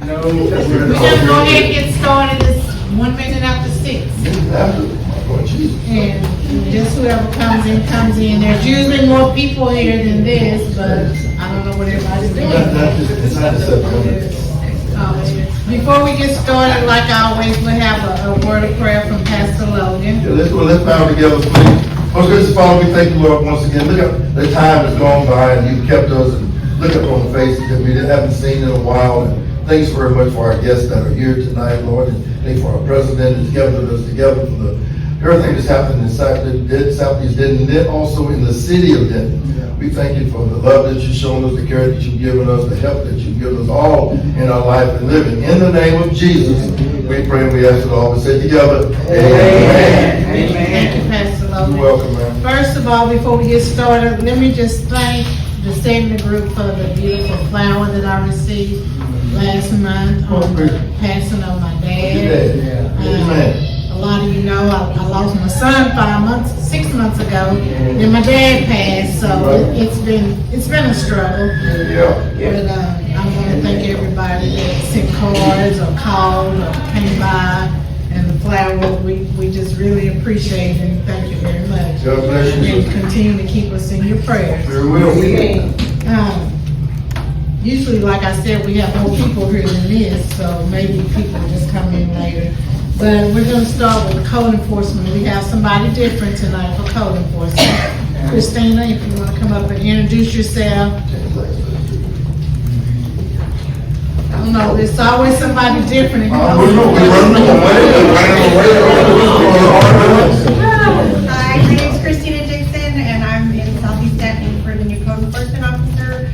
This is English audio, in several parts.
No. We're gonna go ahead and get started. It's 1 minute after 6. And just whoever comes in. There's usually more people here than this, but I don't know what everybody's doing. Before we get started, like always, we have a word of prayer from Pastor Logan. Yeah, let's bow together, please. Most gracious Father, we thank you, Lord, once again. Look at the time has gone by, and you've kept us, and look up on the faces that we haven't seen in a while. And thanks very much for our guests that are here tonight, Lord, and thank you for our president who's gathered us together for everything that's happened in Southeast Denton, and then also in the city of Denton. We thank you for the love that you've shown us, the care that you've given us, the help that you've given us all in our life and living. In the name of Jesus, we pray and we ask it all. We say together, amen. Amen. Thank you, Pastor Logan. You're welcome, ma'am. First of all, before we get started, let me just thank the SEDNA group for the beautiful flower that I received last month on the passing of my dad. Amen. A lot of you know I lost my son 6 months ago, and my dad passed, so it's been a struggle. But I want to thank everybody that sent cards or called or came by, and the flower, we just really appreciate it, and thank you very much. God bless you. And continue to keep us in your prayers. Very well. Usually, like I said, we have more people here than this, so maybe people just come in later. But we're going to start with code enforcement. We have somebody different tonight for code enforcement. Christina, if you want to come up and introduce yourself. I don't know, there's always somebody different. Hi, my name's Christina Dixon, and I'm in Southeast Denton for the new code enforcement officer.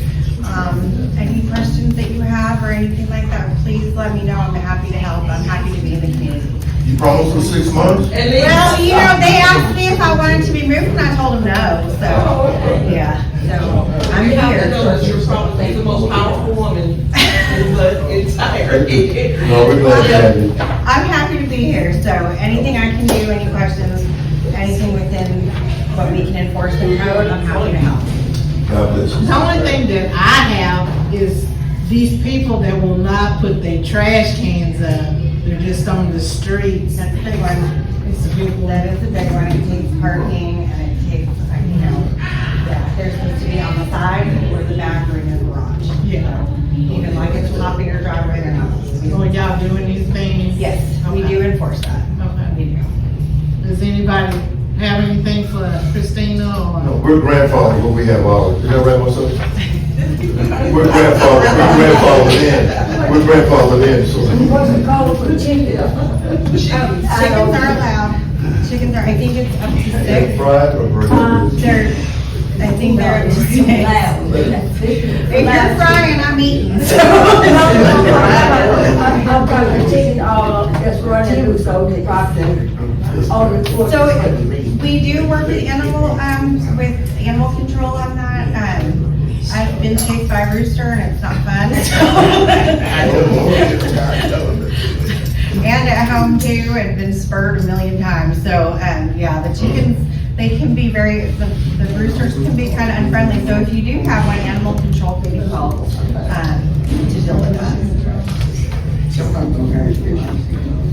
Any questions that you have or anything like that, please let me know. I'm happy to help. I'm happy to be in the community. You promised for 6 months? Well, you know, they asked me if I wanted to be moved, and I told them no. So, yeah. So I'm here. I know that you're probably the most powerful woman in the entire. No, we're glad to have you. I'm happy to be here. So anything I can do, any questions, anything within what we can enforce the code, I'm happy to help. God bless you. The only thing that I have is these people that will not put their trash cans up. They're just on the streets. That's a big one. It's a big one. That is a big one. It takes parking, and it takes, yeah, they're supposed to be on the side or the back or in the garage. Yeah. Even like it's topping your driveway, they're not supposed to be. So y'all doing these things? Yes, we do enforce that. Okay. We do. Does anybody have anything for Christina or? No, we're grandfathered when we have ours. Is that right, myself? We're grandfathered in. We're grandfathered in, so. Wasn't called for chicken. Chickens are allowed. Chickens are, I think it's up to 6. Fried or burger? They're, I think they're up to 6. If you're frying, I'm eating. I'm trying to chicken, just running with so the process. So we do work with animal control on that. I've been chased by a rooster and it's not fun. And at home too, and been spurred a million times. So yeah, the chickens, they can be the roosters can be kind of unfriendly. So if you do have one, animal control can be called to deal with that.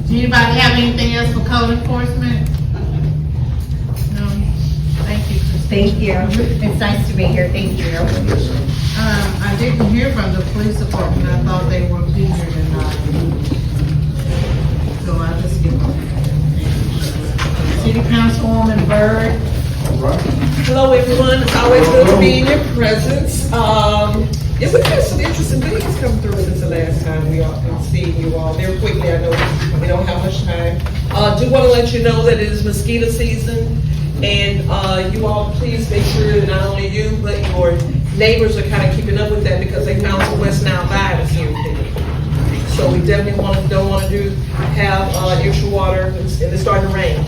Do anybody have anything else for code enforcement? No? Thank you. Thank you. It's nice to be here. Thank you. I didn't hear from the police department. I thought they were here tonight. So I just give them. City Councilwoman Byrd. Hello, everyone. It's always good to be in your presence. Yeah, we've had some interesting things come through since the last time we all can see you all. Very quickly, I know we don't have much time. Do want to let you know that it is mosquito season, and you all please make sure that not only you but your neighbors are kind of keeping up with that because they found some West Nile virus here today. So we definitely don't want to have extra water, and it's starting to rain.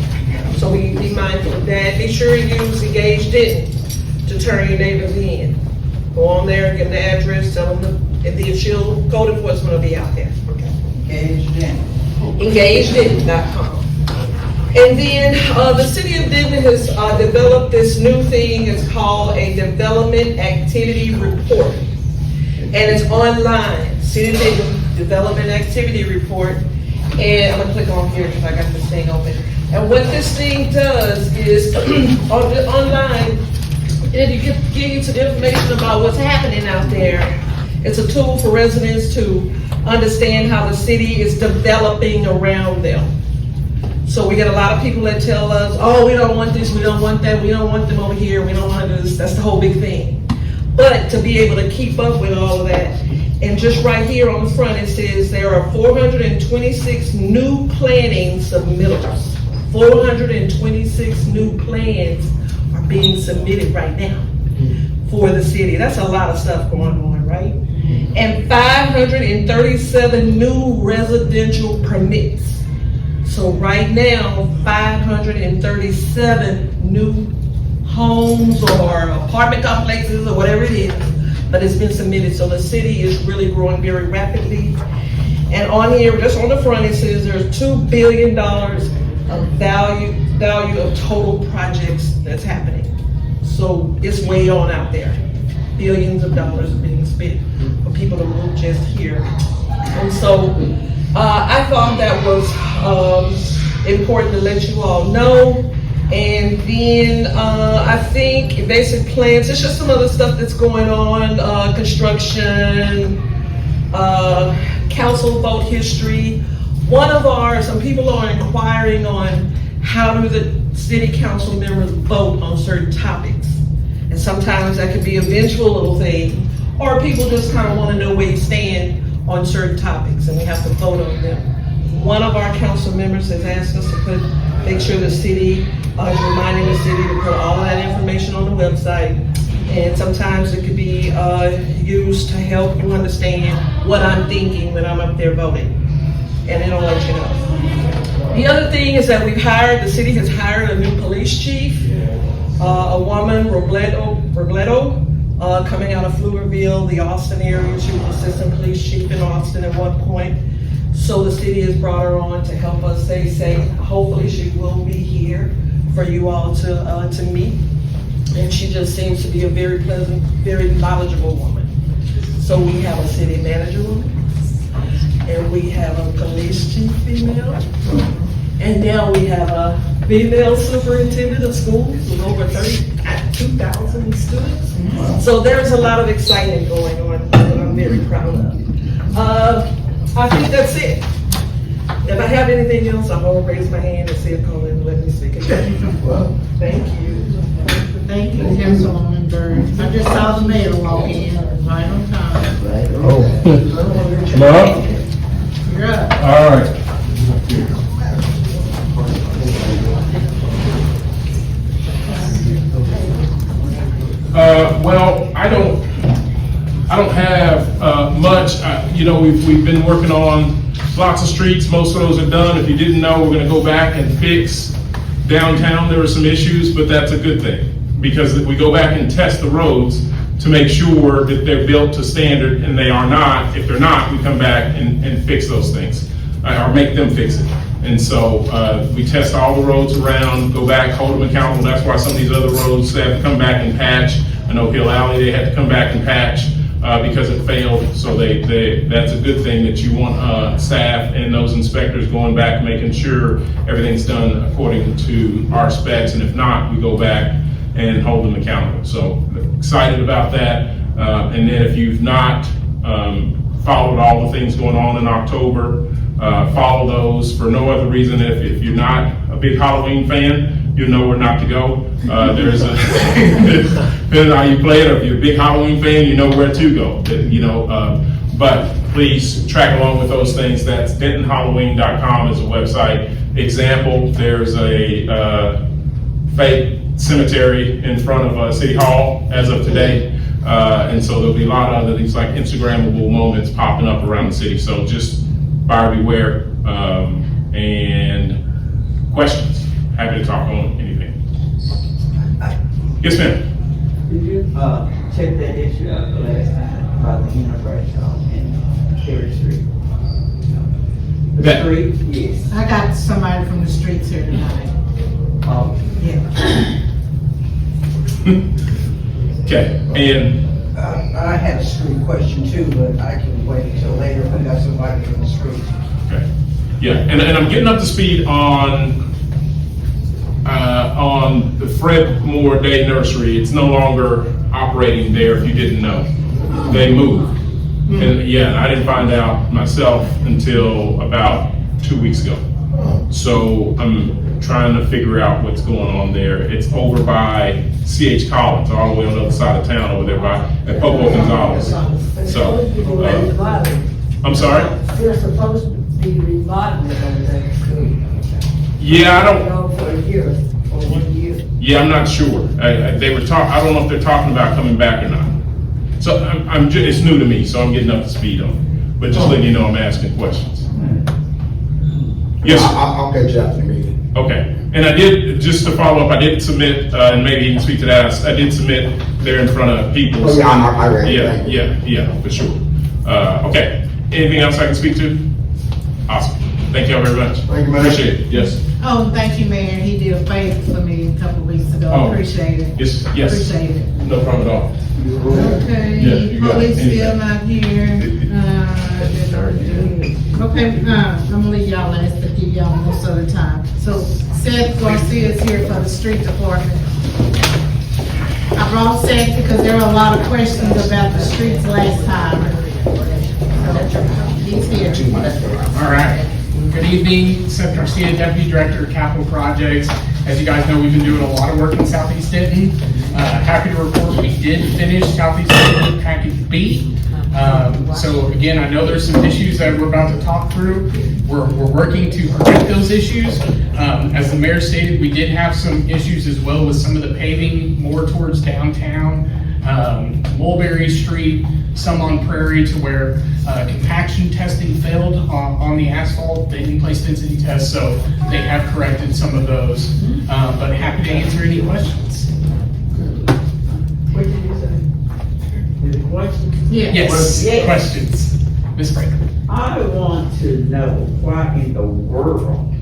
So we be mindful of that. Be sure you use Engage Denton to turn your neighbors in. Go on there, give them the address, tell them the shield code enforcement will be out there. Okay. EngageDenton.com. And then the city of Denton has developed this new thing. It's called a development activity report, and it's online. City of Denton development activity report. And I'm gonna click on here because I got this thing open. And what this thing does is online, it gives you some information about what's happening out there. It's a tool for residents to understand how the city is developing around them. So we get a lot of people that tell us, oh, we don't want this, we don't want that, we don't want them over here, we don't want this. That's the whole big thing. But to be able to keep up with all of that, and just right here on the front, it says there are 426 new planning submittals. 426 new plans are being submitted right now for the city. That's a lot of stuff going on, right? And 537 new residential permits. So right now, 537 new homes or apartment complexes or whatever it is, but it's been submitted. So the city is really growing very rapidly. And on here, just on the front, it says there's $2 billion of value of total projects that's happening. So it's way on out there. Billions of dollars being spent for people to move just here. And so I thought that was important to let you all know. And then I think basic plans, it's just some other stuff that's going on, construction, council vote history. Some people are inquiring on how do the city council members vote on certain topics. And sometimes that could be a vengeful little thing, or people just kind of want to know where you stand on certain topics and we have to vote on them. One of our council members has asked us to make sure the city is reminding the city to put all of that information on the website. And sometimes it could be used to help you understand what I'm thinking when I'm up there voting. And it'll let you know. The other thing is that the city has hired a new police chief, a woman, Robledo, coming out of Pflugerville, the Austin area. She was assistant police chief in Austin at one point. So the city has brought her on to help us stay safe. Hopefully she will be here for you all to meet. And she just seems to be a very pleasant, very knowledgeable woman. So we have a city manager woman, and we have a police chief female, and now we have a female superintendent of schools with over 2,000 students. So there's a lot of excitement going on that I'm very proud of. I think that's it. If I have anything else, I'm gonna raise my hand and see if Colleen will let me speak again. Well, thank you. Thank you, Councilwoman Byrd. I just saw the mayor walk in right on time. Oh. Mark? You're up. All right. Well, I don't have much. We've been working on lots of streets. Most of those are done. If you didn't know, we're going to go back and fix downtown. There were some issues, but that's a good thing because we go back and test the roads to make sure that they're built to standard, and they are not. If they're not, we come back and fix those things or make them fix it. And so we test all the roads around, go back, hold them accountable. That's why some of these other roads, they have to come back and patch. I know Hill Alley, they had to come back and patch because it failed. So that's a good thing that you want staff and those inspectors going back, making sure everything's done according to our specs. And if not, we go back and hold them accountable. So excited about that. And then if you've not followed all the things going on in October, follow those for no other reason. If you're not a big Halloween fan, you know where not to go. There's depending on how you play it, or if you're a big Halloween fan, you know where to go. But please track along with those things. That's DentonHalloween.com is a website. Example, there's a fake cemetery in front of City Hall as of today. And so there'll be a lot of other things like Instagrammable moments popping up around the city. So just buyer beware. And questions? Happy to talk on anything. Yes, ma'am. Did you check that issue out the last time about the universe in Terry Street? The street? Yes. I got somebody from the streets here tonight. Oh, Yeah. Okay, and I had a street question too, but I can wait until later if I got somebody from the street. Okay. Yeah, and I'm getting up to speed on the Fred Moore Day Nursery. It's no longer operating there, if you didn't know. They moved. And yeah, I didn't find out myself until about 2 weeks ago. So I'm trying to figure out what's going on there. It's over by C.H. Collins, all the way on the other side of town over there at Popo Gonzalez. So, I'm sorry? They're supposed to be remodeling over there too. Yeah, I don't, For a year, for 1 year. yeah, I'm not sure. I don't know if they're talking about coming back or not. So it's new to me, so I'm getting up to speed on it. But just letting you know I'm asking questions. Yes, sir. I'll catch you after the meeting. Okay, and I did, just to follow up, I did submit, and maybe you can speak to that, I did submit there in front of people. Oh, yeah, I read it. Yeah, for sure. Okay, anything else I can speak to? Awesome, thank you all very much. Thank you, Mayor. Appreciate it, yes. Oh, thank you, Mayor. He did a favor for me a couple weeks ago. Oh. Appreciate it. Yes. Appreciate it. No problem at all. Okay, Yeah, you got police it. still not here. Okay, I'm gonna leave y'all last to give y'all most of the time. So Seth Garcia is here for the street department. I brought Seth because there were a lot of questions about the streets last time. So, he's here. All right. Good evening, Seth Garcia, Deputy Director of Capital Projects. As you guys know, we've been doing a lot of work in Southeast Denton. Happy to report we did finish Southeast Denton Package B. So again, I know there's some issues that we're about to talk through. We're working to correct those issues. As the mayor stated, we did have some issues as well with some of the paving more towards downtown, Mulberry Street, some on Prairie, to where compaction testing failed on the asphalt. They didn't place density tests, so they have corrected some of those. But happy to answer any questions. What did you say? Is it questions? Yeah. Yes, Yes. questions. Ms. Frater. I want to know why in the world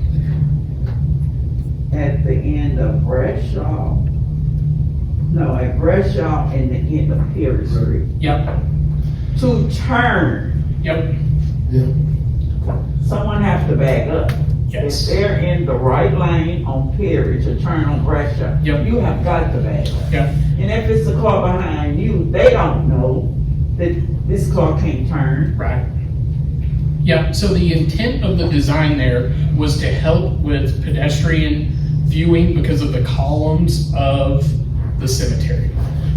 at the end of Bradshaw, at Bradshaw and the end of Perry Street, Yep, to turn, yep, someone has to back up. yes. If they're in the right lane on Perry to turn on Bradshaw, Yep. you have got to back up. Yep, And if it's a car behind you, they don't know that this car can't turn. right. Yeah, so the intent of the design there was to help with pedestrian viewing because of the columns of the cemetery.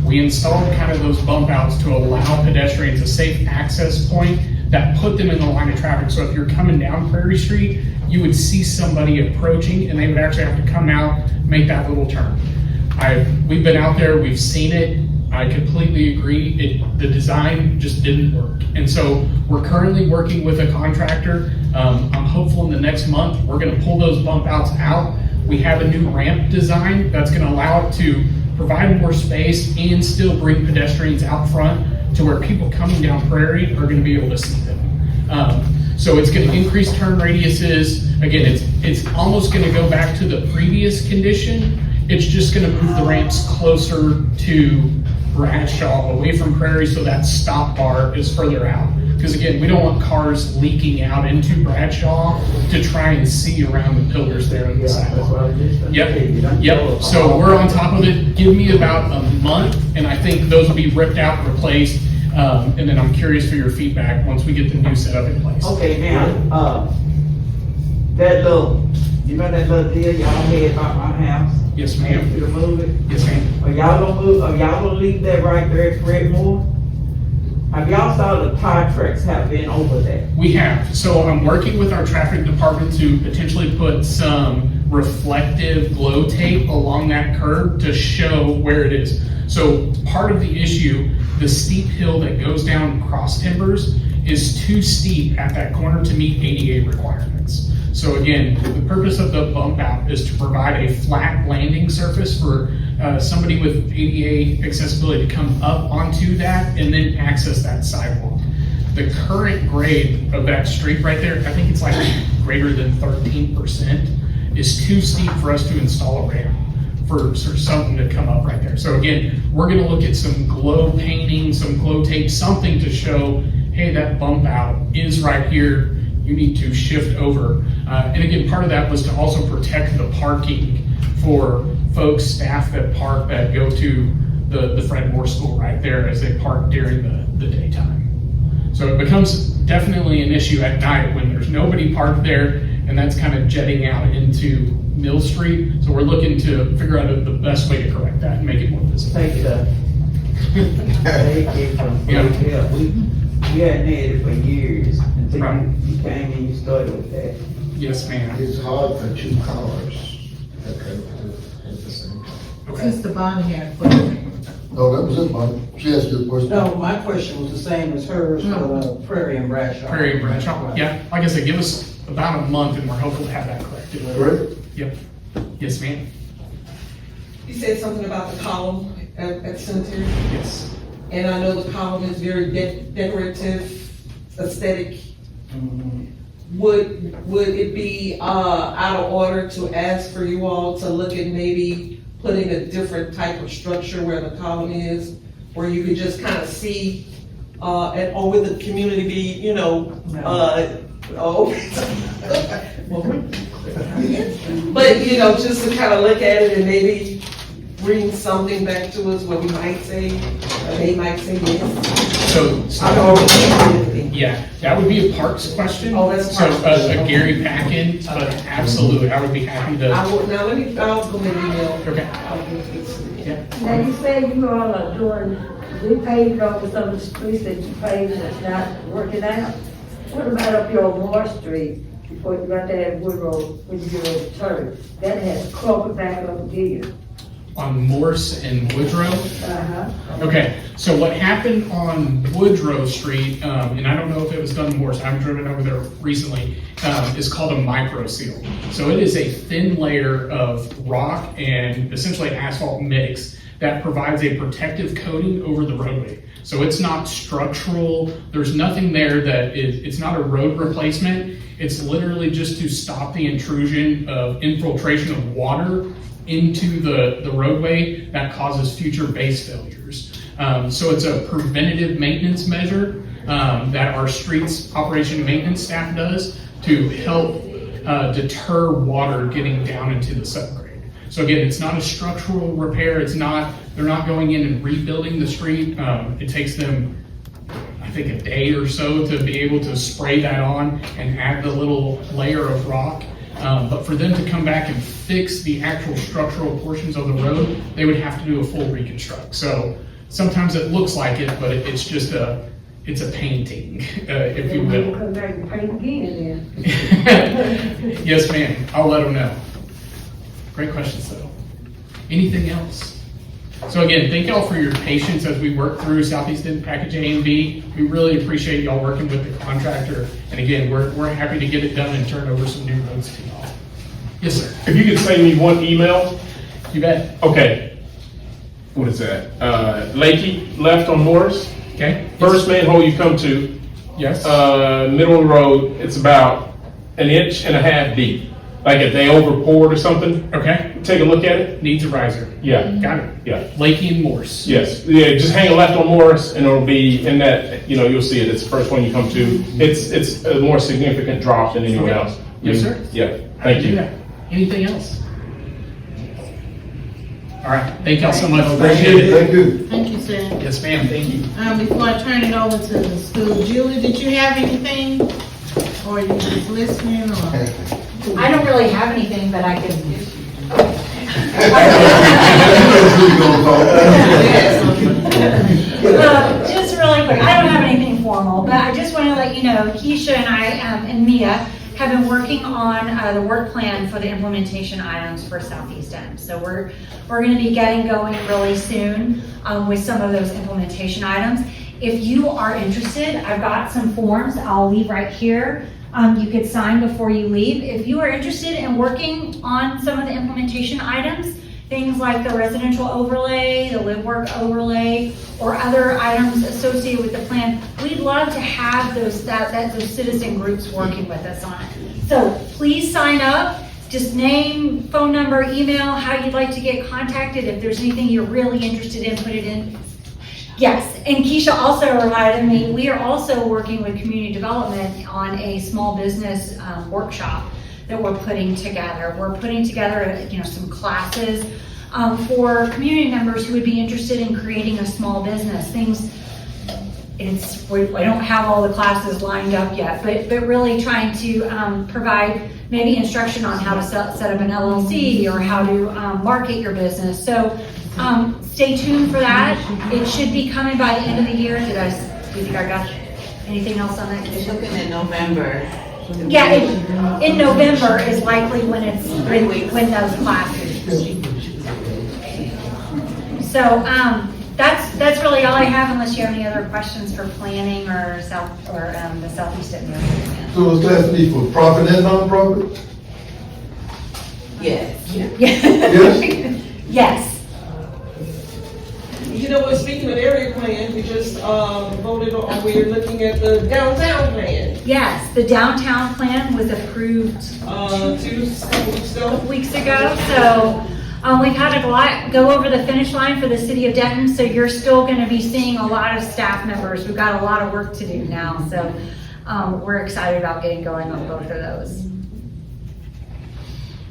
We installed kind of those bump outs to allow pedestrians a safe access point that put them in the line of traffic. So if you're coming down Prairie Street, you would see somebody approaching and they would actually have to come out, make that little turn. We've been out there, we've seen it. I completely agree. The design just didn't work. And so we're currently working with a contractor. I'm hopeful in the next month, we're gonna pull those bump outs out. We have a new ramp design that's gonna allow it to provide more space and still bring pedestrians out front to where people coming down Prairie are gonna be able to see them. So it's gonna increase turn radiuses. Again, it's almost gonna go back to the previous condition. It's just gonna move the ramps closer to Bradshaw, away from Prairie, so that stop bar is further out. Because again, we don't want cars leaking out into Bradshaw to try and see around the pillars there on the sidewalk. Yep, so we're on top of it. Give me about a month, and I think those will be ripped out and replaced. And then I'm curious for your feedback once we get the new setup in place. Okay, now, that little deal y'all had about my house? Yes, I ma'am. want you to move it. Yes, ma'am. Are y'all gonna leave that right there at Fred Moore? Have y'all saw the tire tracks have been over there? We have. So I'm working with our traffic department to potentially put some reflective glow tape along that curb to show where it is. So part of the issue, the steep hill that goes down Cross Timbers is too steep at that corner to meet ADA requirements. So again, the purpose of the bump out is to provide a flat landing surface for somebody with ADA accessibility to come up onto that and then access that sidewalk. The current grade of that street right there, I think it's like greater than 13%, is too steep for us to install a ramp. for something to come up right there. So again, we're gonna look at some glow painting, some glow tape, something to show, hey, that bump out is right here, you need to shift over. And again, part of that was to also protect the parking for folks, staff that park, that go to the Fred Moore School right there as they park during the daytime. So it becomes definitely an issue at night when there's nobody parked there, and that's kind of jetting out into Mill Street. So we're looking to figure out the best way to correct that and make it more visible. Thank you, sir. Thank you from Yeah. We hadn't had it for years until Right. you came and you started with that. Yes, ma'am. It's hard for two cars at the same time. Okay. Sister Bonnie had a question. No, that was it, Bonnie. She asked you a question. No, my question was the same as hers for Prairie and Bradshaw. Prairie and Bradshaw. Yeah, like I said, give us about a month and we're hopeful to have that corrected. Correct? Yep. Yes, ma'am. You said something about the column at the cemetery, Yes. and I know the column is very decorative, aesthetic. Would it be out of order to ask for you all to look at maybe putting a different type of structure where the column is, where you could just kind of see, or would the community be, but, just to kind of look at it and maybe bring something back to us where we might say, or they might say yes. So, I don't know. yeah, that would be a Parks question. Oh, that's a So, Parks question. a Gary Packin, but absolutely, I would be happy to. I'll go ahead and email. Okay. I'll go fix it. Yeah. Now, you say you all are doing, we paved over some of the streets that you paved that's not working out. What about up your Moore Street, before you got that Wood Road, when you get over the turn? That has crumpled back up again. On Morse and Woodrow. Uh-huh. Okay, so what happened on Woodrow Street, and I don't know if it was done in Morse, I haven't driven over there recently, is called a micro seal. So it is a thin layer of rock and essentially asphalt mix that provides a protective coating over the roadway. So it's not structural, there's nothing there that it's not a road replacement. It's literally just to stop the intrusion of infiltration of water into the roadway that causes future base failures. So it's a preventative maintenance measure that our streets operation and maintenance staff does to help deter water getting down into the subgrade. So again, it's not a structural repair. They're not going in and rebuilding the street. It takes them, I think, a day or so to be able to spray that on and add the little layer of rock. But for them to come back and fix the actual structural portions of the road, they would have to do a full reconstruct. So sometimes it looks like it, but it's just it's a painting, if you will. Come back and paint again then. Yes, ma'am. I'll let them know. Great questions, though. Anything else? So again, thank y'all for your patience as we work through Southeast Denton Package A and B. We really appreciate y'all working with the contractor. And again, we're happy to get it done and turn over some new roads to y'all. Yes, sir. If you could send me one email. You bet. Okay. What is that? Lakey left on Morris. Okay. First manhole you come to, Yes. middle of the road, it's about 1.5 inches deep. Like if they over poured or something, Okay. take a look at it. Needs a riser. Yeah, Got it. yeah. Lakey and Morse. Yes, yeah, just hang a left on Morris and it'll be in that, you'll see it, it's the first one you come to. It's a more significant drop than anywhere Okay. else. Yes, sir. Yeah, thank you. Yeah. Anything else? All right. Thank y'all so much. Thank Appreciate you, it. thank you. Thank you, Seth. Yes, ma'am. Thank you. Before I turn it over to the school, Julie, did you have anything? Or are you just listening, or? I don't really have anything, but I can. Just really quick, I don't have anything formal, but I just want to let you know, Keisha and I and Mia have been working on the work plan for the implementation items for Southeast Denton. So we're going to be getting going really soon with some of those implementation items. If you are interested, I've got some forms I'll leave right here. You could sign before you leave. If you are interested in working on some of the implementation items, things like the residential overlay, the live work overlay, or other items associated with the plan, we'd love to have those citizen groups working with us on it. So please sign up just name, phone number, email, how you'd like to get contacted. If there's anything you're really interested in, put it in. Yes, and Keisha also reminded me, we are also working with community development on a small business workshop that we're putting together. We're putting together, some classes for community members who would be interested in creating a small business. I don't have all the classes lined up yet, but really trying to provide maybe instruction on how to set up an LLC or how to market your business. So stay tuned for that. It should be coming by the end of the year. Do you think I got anything else on that? Looking at November. Yeah, in November is likely when when those classes. So that's really all I have, unless you have any other questions for planning or the Southeast SEDNA. So is class B for profit and non-profit? Yes. Yes? Yes. You know what, speaking of area plan, we just voted on, we're looking at the downtown plan. Yes, the downtown plan was approved 2 weeks ago. So we've had a lot go over the finish line for the city of Denton. So you're still going to be seeing a lot of staff members. We've got a lot of work to do now. So we're excited about getting going on both of those.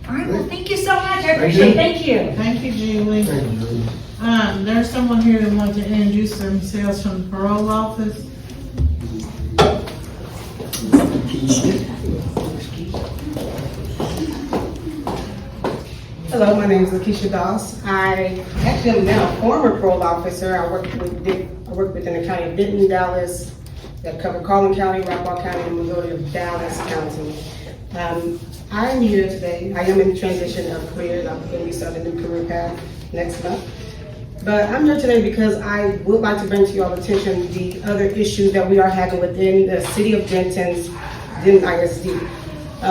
All right, well, thank you so much. I appreciate it. Thank you. Thank you, Julie. Thank you, Julie. There's someone here that wants to introduce themselves from the parole office. Hello, my name is Lakeisha Dawes. I actually am now a former parole officer. I work within the county of Denton, Dallas, that cover Colleen County, Rockwall County, and the majority of Dallas County. I'm here today. I am in transition of careers. I'm going to be starting a new career path next month. But I'm here today because I would like to bring to your attention the other issues that we are having within the city of Denton's ISD.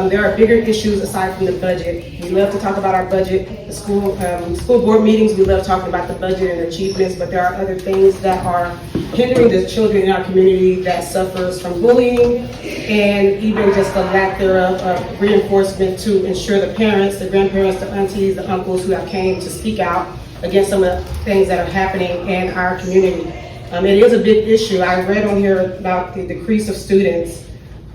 There are bigger issues aside from the budget. We love to talk about our budget, the school board meetings, we love talking about the budget and achievements, but there are other things that are hindering the children in our community that suffers from bullying and even just the lack thereof of reinforcement to ensure the parents, the grandparents, the aunties, the uncles who have came to speak out against some of the things that are happening in our community. It is a big issue. I read on here about the decrease of students,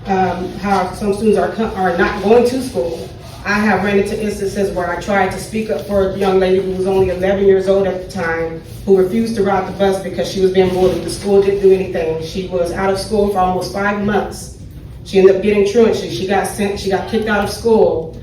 how some students are not going to school. I have ran into instances where I tried to speak up for a young lady who was only 11 years old at the time, who refused to ride the bus because she was being bullied. The school didn't do anything. She was out of school for almost 5 months. She ended up getting truancy. She got kicked out of school.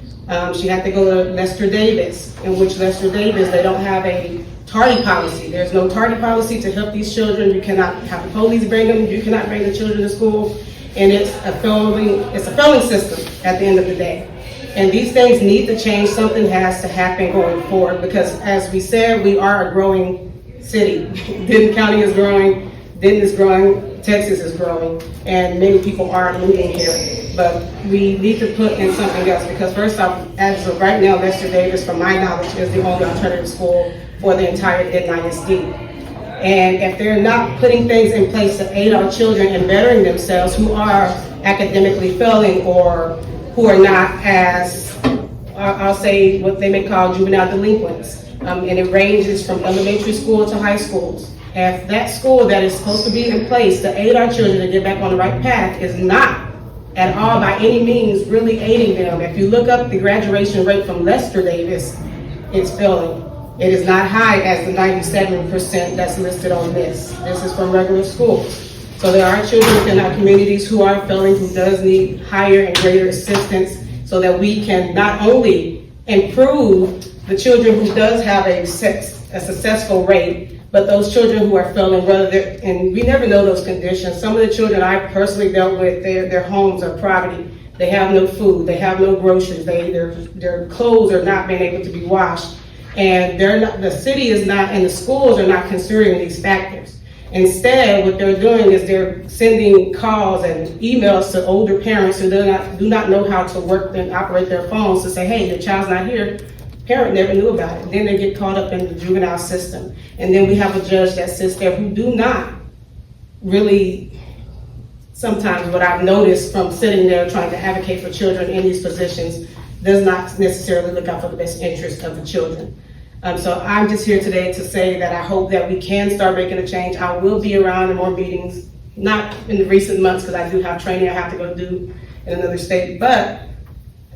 She had to go to Lester Davis, in which Lester Davis, they don't have a tardy policy. There's no tardy policy to help these children. You cannot have the police bring them. You cannot bring the children to school. And it's a failing system at the end of the day. And these things need to change. Something has to happen going forward because, as we said, we are a growing city. Denton County is growing, Denton is growing, Texas is growing, and many people are moving here. But we need to put in something else because, first off, as of right now, Lester Davis, from my knowledge, is the only alternative school for the entire Denton ISD. And if they're not putting things in place to aid our children in bettering themselves who are academically failing or who are not as, I'll say, what they may call juvenile delinquents. And it ranges from elementary school to high schools. If that school that is supposed to be in place to aid our children to get back on the right path is not at all by any means really aiding them, if you look up the graduation rate from Lester Davis, it's failing. It is not high as the 97% that's listed on this. This is from regular schools. So there are children within our communities who are failing, who does need higher and greater assistance so that we can not only improve the children who does have a successful rate, but those children who are failing, and we never know those conditions. Some of the children I personally dealt with, their homes are poverty. They have no food, they have no groceries, their clothes are not being able to be washed. And the city is not, and the schools are not considering these factors. Instead, what they're doing is they're sending calls and emails to older parents who do not know how to work and operate their phones to say, hey, your child's not here. Parent never knew about it. Then they get caught up in the juvenile system. And then we have a judge that sits there who do not really, sometimes what I've noticed from sitting there trying to advocate for children in these positions, does not necessarily look out for the best interest of the children. So I'm just here today to say that I hope that we can start making a change. I will be around in more meetings, not in the recent months because I do have training I have to go do in another state, but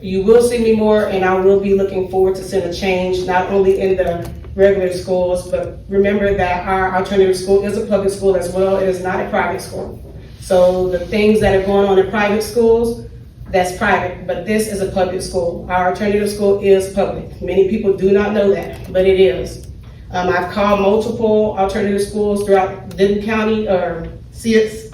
you will see me more, and I will be looking forward to seeing a change, not only in the regular schools, but remember that our alternative school is a public school as well. It is not a private school. So the things that are going on in private schools, that's private, but this is a public school. Our alternative school is public. Many people do not know that, but it is. I've called multiple alternative schools throughout Denton County, or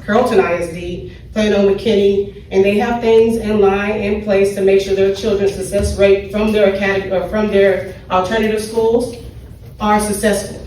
Carrollton ISD, Plano, McKinney, and they have things in line, in place to make sure their children's success rate from their academy or from their alternative schools are successful.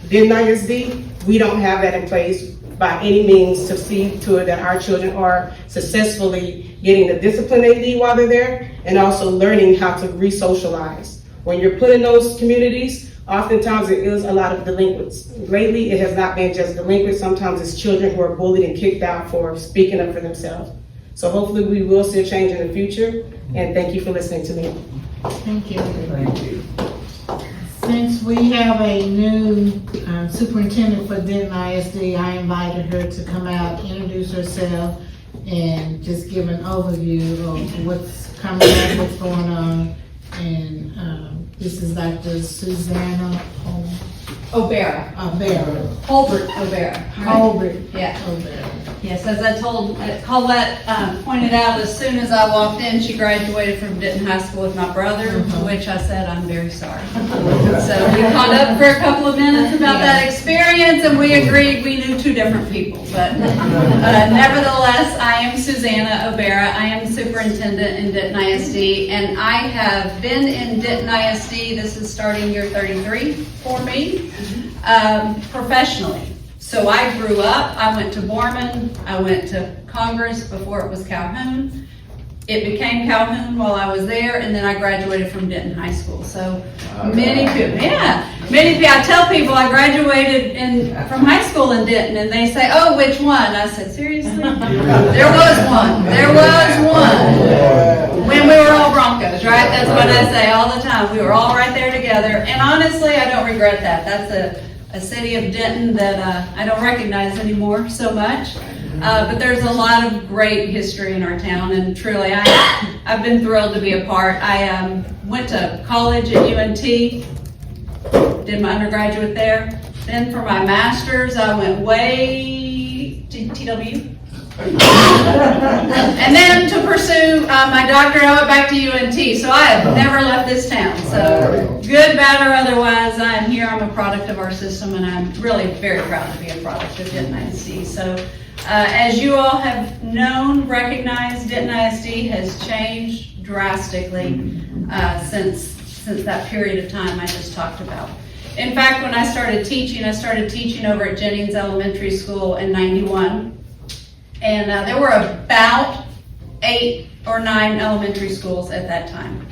Denton ISD, we don't have that in place by any means to see to it that our children are successfully getting the discipline they need while they're there, and also learning how to re-socialize. When you're put in those communities, oftentimes it is a lot of delinquents. Lately, it has not been just delinquents. Sometimes it's children who are bullied and kicked out for speaking up for themselves. So hopefully we will see a change in the future, and thank you for listening to me. Thank you. Thank you. Since we have a new superintendent for Denton ISD, I invited her to come out, introduce herself, and just give an overview of what's coming up, what's going on. And this is Dr. Susannah Obera. Holbert Obera. Holbert. Yeah. Obera. Yes, as I told, Colette pointed out, as soon as I walked in, she graduated from Denton High School with my brother, to which I said, I'm very sorry. So we caught up for a couple of minutes about that experience, and we agreed we knew two different people. But nevertheless, I am Susannah Obera. I am superintendent in Denton ISD, and I have been in Denton ISD, this is starting year 33 for me, professionally. So I grew up, I went to Borman, I went to Congress before it was Calhoun. It became Calhoun while I was there, and then I graduated from Denton High School. So many people, I tell people I graduated from high school in Denton, and they say, oh, which one? I said, seriously? There was one. When we were all Broncos, right? That's what I say all the time. We were all right there together, and honestly, I don't regret that. That's a city of Denton that I don't recognize anymore so much. But there's a lot of great history in our town, and truly, I've been thrilled to be a part. I went to college at UNT, did my undergraduate there. Then for my master's, I went way to TW. And then to pursue my doctorate, I went back to UNT. So I have never left this town. So good, bad, or otherwise, I'm here. I'm a product of our system, and I'm really very proud to be a product of Denton ISD. So as you all have known, recognized, Denton ISD has changed drastically since that period of time I just talked about. In fact, when I started teaching over at Jennings Elementary School in '91. And there were about 8 or 9 elementary schools at that time.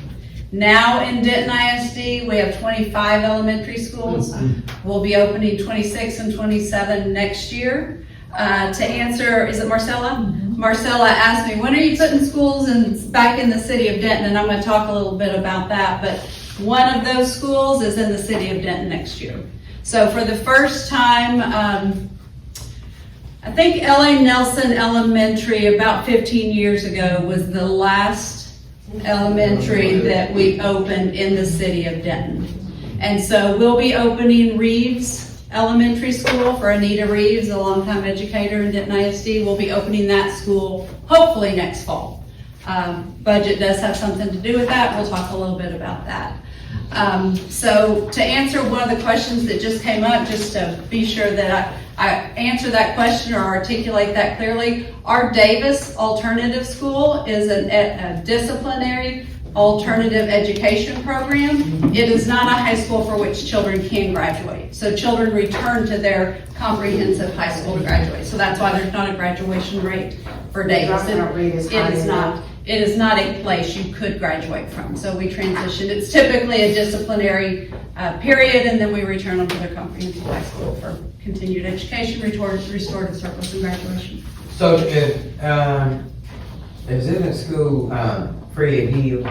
Now in Denton ISD, we have 25 elementary schools. We'll be opening 26 and 27 next year. To answer, is it Marcella? Marcella asked me, when are you putting schools back in the city of Denton? And I'm going to talk a little bit about that. But one of those schools is in the city of Denton next year. So for the first time, I think L.A. Nelson Elementary about 15 years ago was the last elementary that we opened in the city of Denton. And so we'll be opening Reeves Elementary School for Anita Reeves, a longtime educator in Denton ISD. We'll be opening that school hopefully next fall. Budget does have something to do with that. We'll talk a little bit about that. So to answer one of the questions that just came up, just to be sure that I answer that question or articulate that clearly, our Davis Alternative School is a disciplinary alternative education program. It is not a high school for which children can graduate. So children return to their comprehensive high school to graduate. So that's why there's not a graduation rate for Davis. It is not a place you could graduate from. So we transition. It's typically a disciplinary period, and then we return them to their comprehensive high school for continued education, restorative service, and graduation. So is in the school free and healed?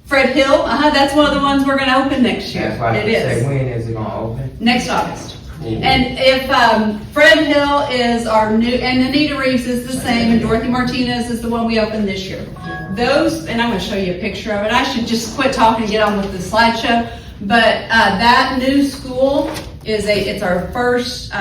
Fred Hill, that's one of the ones we're gonna open next year. That's why I It is. say, when is it gonna open? Next August. And if Fred Hill is our new, and Anita Reeves is the same, and Dorothy Martinez is the one we opened this year. Those, and I'm going to show you a picture of it. I should just quit talking and get on with the slideshow. But that new school it's our first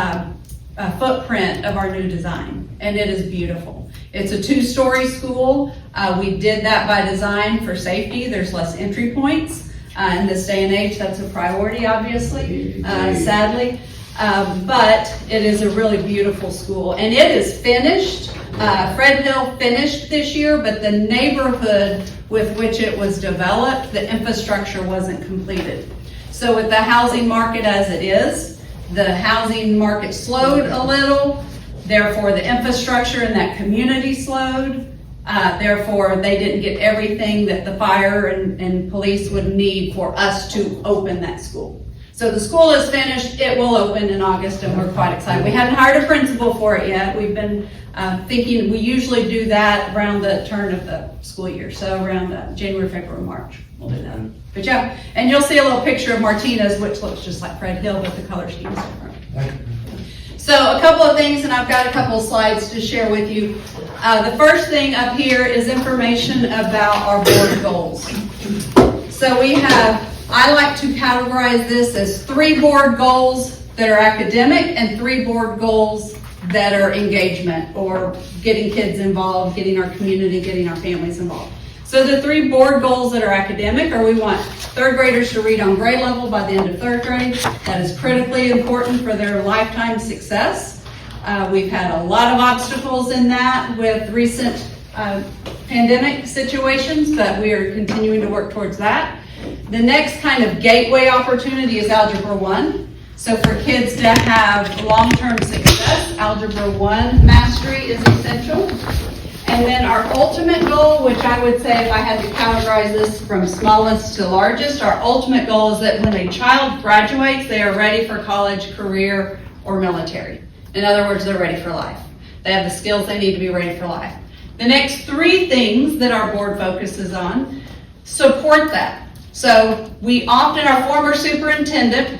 footprint of our new design, and it is beautiful. It's a 2-story school. We did that by design for safety. There's less entry points. In this day and age, that's a priority, obviously, sadly. But it is a really beautiful school, and it is finished. Fred Hill finished this year, but the neighborhood with which it was developed, the infrastructure wasn't completed. So with the housing market as it is, the housing market slowed a little, therefore the infrastructure in that community slowed. Therefore, they didn't get everything that the fire and police would need for us to open that school. So the school is finished. It will open in August, and we're quite excited. We haven't hired a principal for it yet. We've been thinking, we usually do that around the turn of the school year. So around January, February, March, we'll do that. But yeah, and you'll see a little picture of Martinez, which looks just like Fred Hill, but the color scheme is different. So a couple of things, and I've got a couple of slides to share with you. The first thing up here is information about our board goals. So we have, I like to categorize this as 3 board goals that are academic and 3 board goals that are engagement, or getting kids involved, getting our community, getting our families involved. So the 3 board goals that are academic are, we want 3rd graders to read on grade level by the end of 3rd grade. That is critically important for their lifetime success. We've had a lot of obstacles in that with recent pandemic situations, but we are continuing to work towards that. The next kind of gateway opportunity is Algebra 1. So for kids to have long-term success, Algebra 1 mastery is essential. And then our ultimate goal, which I would say, if I had to categorize this from smallest to largest, our ultimate goal is that when a child graduates, they are ready for college, career, or military. In other words, they're ready for life. They have the skills they need to be ready for life. The next 3 things that our board focuses on support that. So we often, our former superintendent,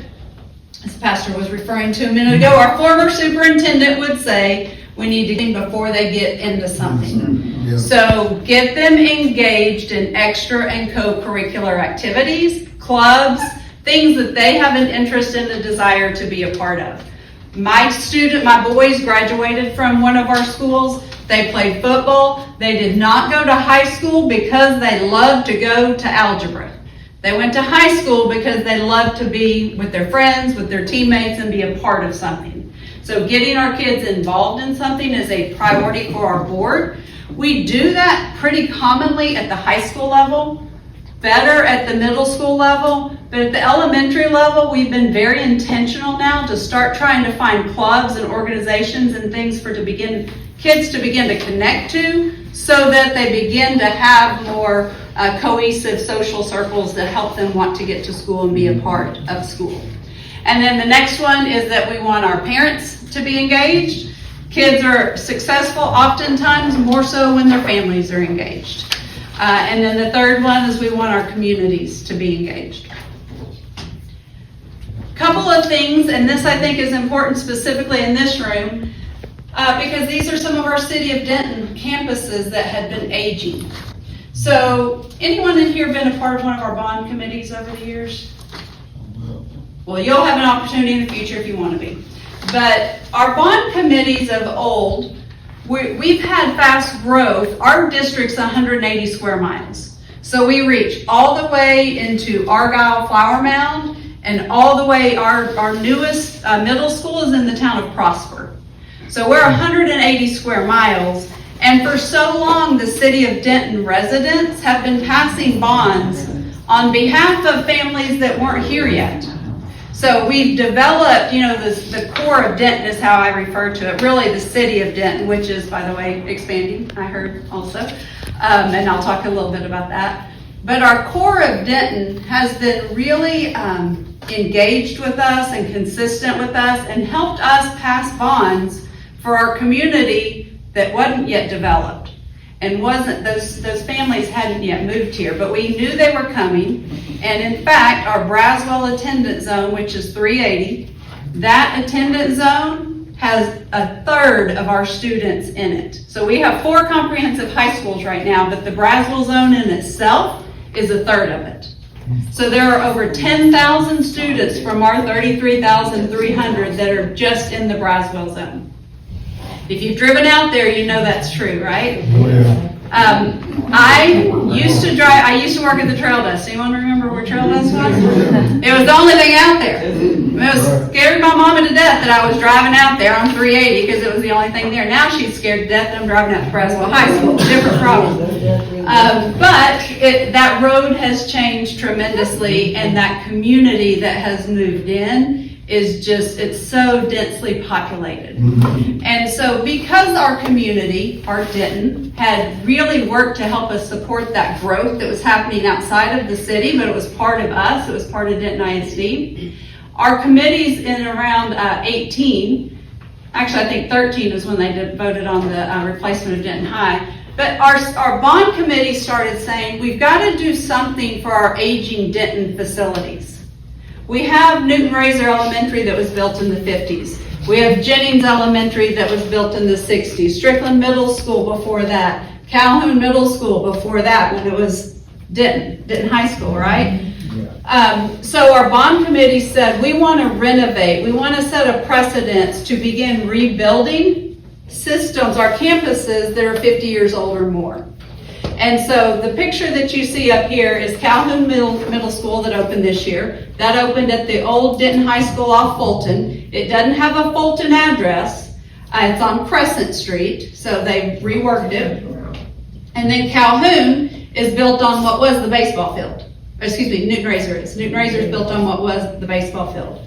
as the pastor was referring to a minute ago, our former superintendent would say, we need to get before they get into something. Yeah. So get them engaged in extra and co-curricular activities, clubs, things that they have an interest and a desire to be a part of. My boys graduated from one of our schools. They played football. They did not go to high school because they loved to go to algebra. They went to high school because they loved to be with their friends, with their teammates, and be a part of something. So getting our kids involved in something is a priority for our board. We do that pretty commonly at the high school level, better at the middle school level, but at the elementary level, we've been very intentional now to start trying to find clubs and organizations and things for kids to begin to connect to, so that they begin to have more cohesive social circles that help them want to get to school and be a part of school. And then the next one is that we want our parents to be engaged. Kids are successful oftentimes more so when their families are engaged. And then the third one is we want our communities to be engaged. Couple of things, and this I think is important specifically in this room, because these are some of our City of Denton campuses that had been aging. So anyone in here been a part of one of our bond committees over the years? Well, you'll have an opportunity in the future if you want to be. But our bond committees of old, we've had fast growth. Our district's 180 square miles. So we reach all the way into Argyle Flower Mound, and all the way, our newest middle school is in the town of Prosper. So we're 180 square miles. And for so long, the City of Denton residents have been passing bonds on behalf of families that weren't here yet. So we've developed, the core of Denton is how I refer to it, really the City of Denton, which is, by the way, expanding, I heard also. And I'll talk a little bit about that. But our core of Denton has been really engaged with us and consistent with us and helped us pass bonds for our community that wasn't yet developed. and those families hadn't yet moved here, but we knew they were coming. And in fact, our Braswell attendance zone, which is 380, that attendance zone has a third of our students in it. So we have 4 comprehensive high schools right now, but the Braswell zone in itself is a third of it. So there are over 10,000 students from our 33,300 that are just in the Braswell zone. If you've driven out there, you know that's true, right? I used to work at the Trail Dust. Anyone remember where Trail Dust was? It was the only thing out there. It scared my mama to death that I was driving out there on 380 because it was the only thing there. Now she's scared to death that I'm driving out to Braswell High School. Different problem. But that road has changed tremendously, and that community that has moved in is just, it's so densely populated. And so because our community, our Denton, had really worked to help us support that growth that was happening outside of the city, but it was part of us, it was part of Denton ISD, our committees in around 18, actually I think 13 is when they voted on the replacement of Denton High, but our bond committee started saying, we've got to do something for our aging Denton facilities. We have Newton Razor Elementary that was built in the 50s. We have Jennings Elementary that was built in the 60s. Strickland Middle School before that. Calhoun Middle School before that when it was Denton High School, right? So our bond committee said, we want to renovate. We want to set a precedence to begin rebuilding systems, our campuses that are 50 years old or more. And so the picture that you see up here is Calhoun Middle School that opened this year. That opened at the old Denton High School off Fulton. It doesn't have a Fulton address. It's on Crescent Street, so they reworked it. And then Calhoun is built on what was the baseball field. Excuse me, Newton Razor is. Newton Razor is built on what was the baseball field.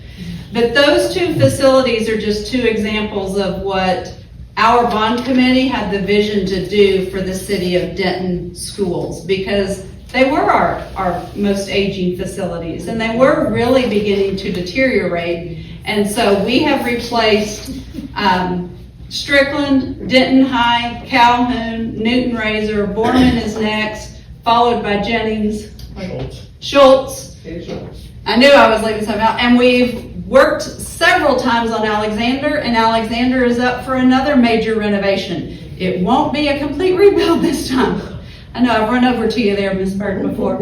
But those 2 facilities are just 2 examples of what our bond committee had the vision to do for the city of Denton schools, because they were our most aging facilities and they were really beginning to deteriorate. And so we have replaced Strickland, Denton High, Calhoun, Newton Razor, Borman is next, followed by Jennings, Schultz. I knew I was leaving something out. And we've worked several times on Alexander, and Alexander is up for another major renovation. It won't be a complete rebuild this time. I know I've run over to you there, Ms. Byrd, before.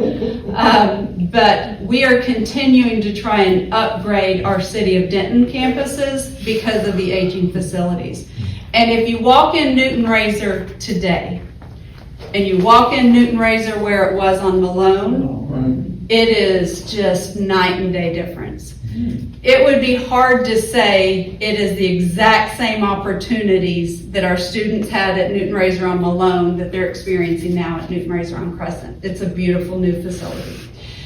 But we are continuing to try and upgrade our City of Denton campuses because of the aging facilities. And if you walk in Newton Razor today, and you walk in Newton Razor where it was on Malone, it is just night and day difference. It would be hard to say it is the exact same opportunities that our students had at Newton Razor on Malone that they're experiencing now at Newton Razor on Crescent. It's a beautiful new facility.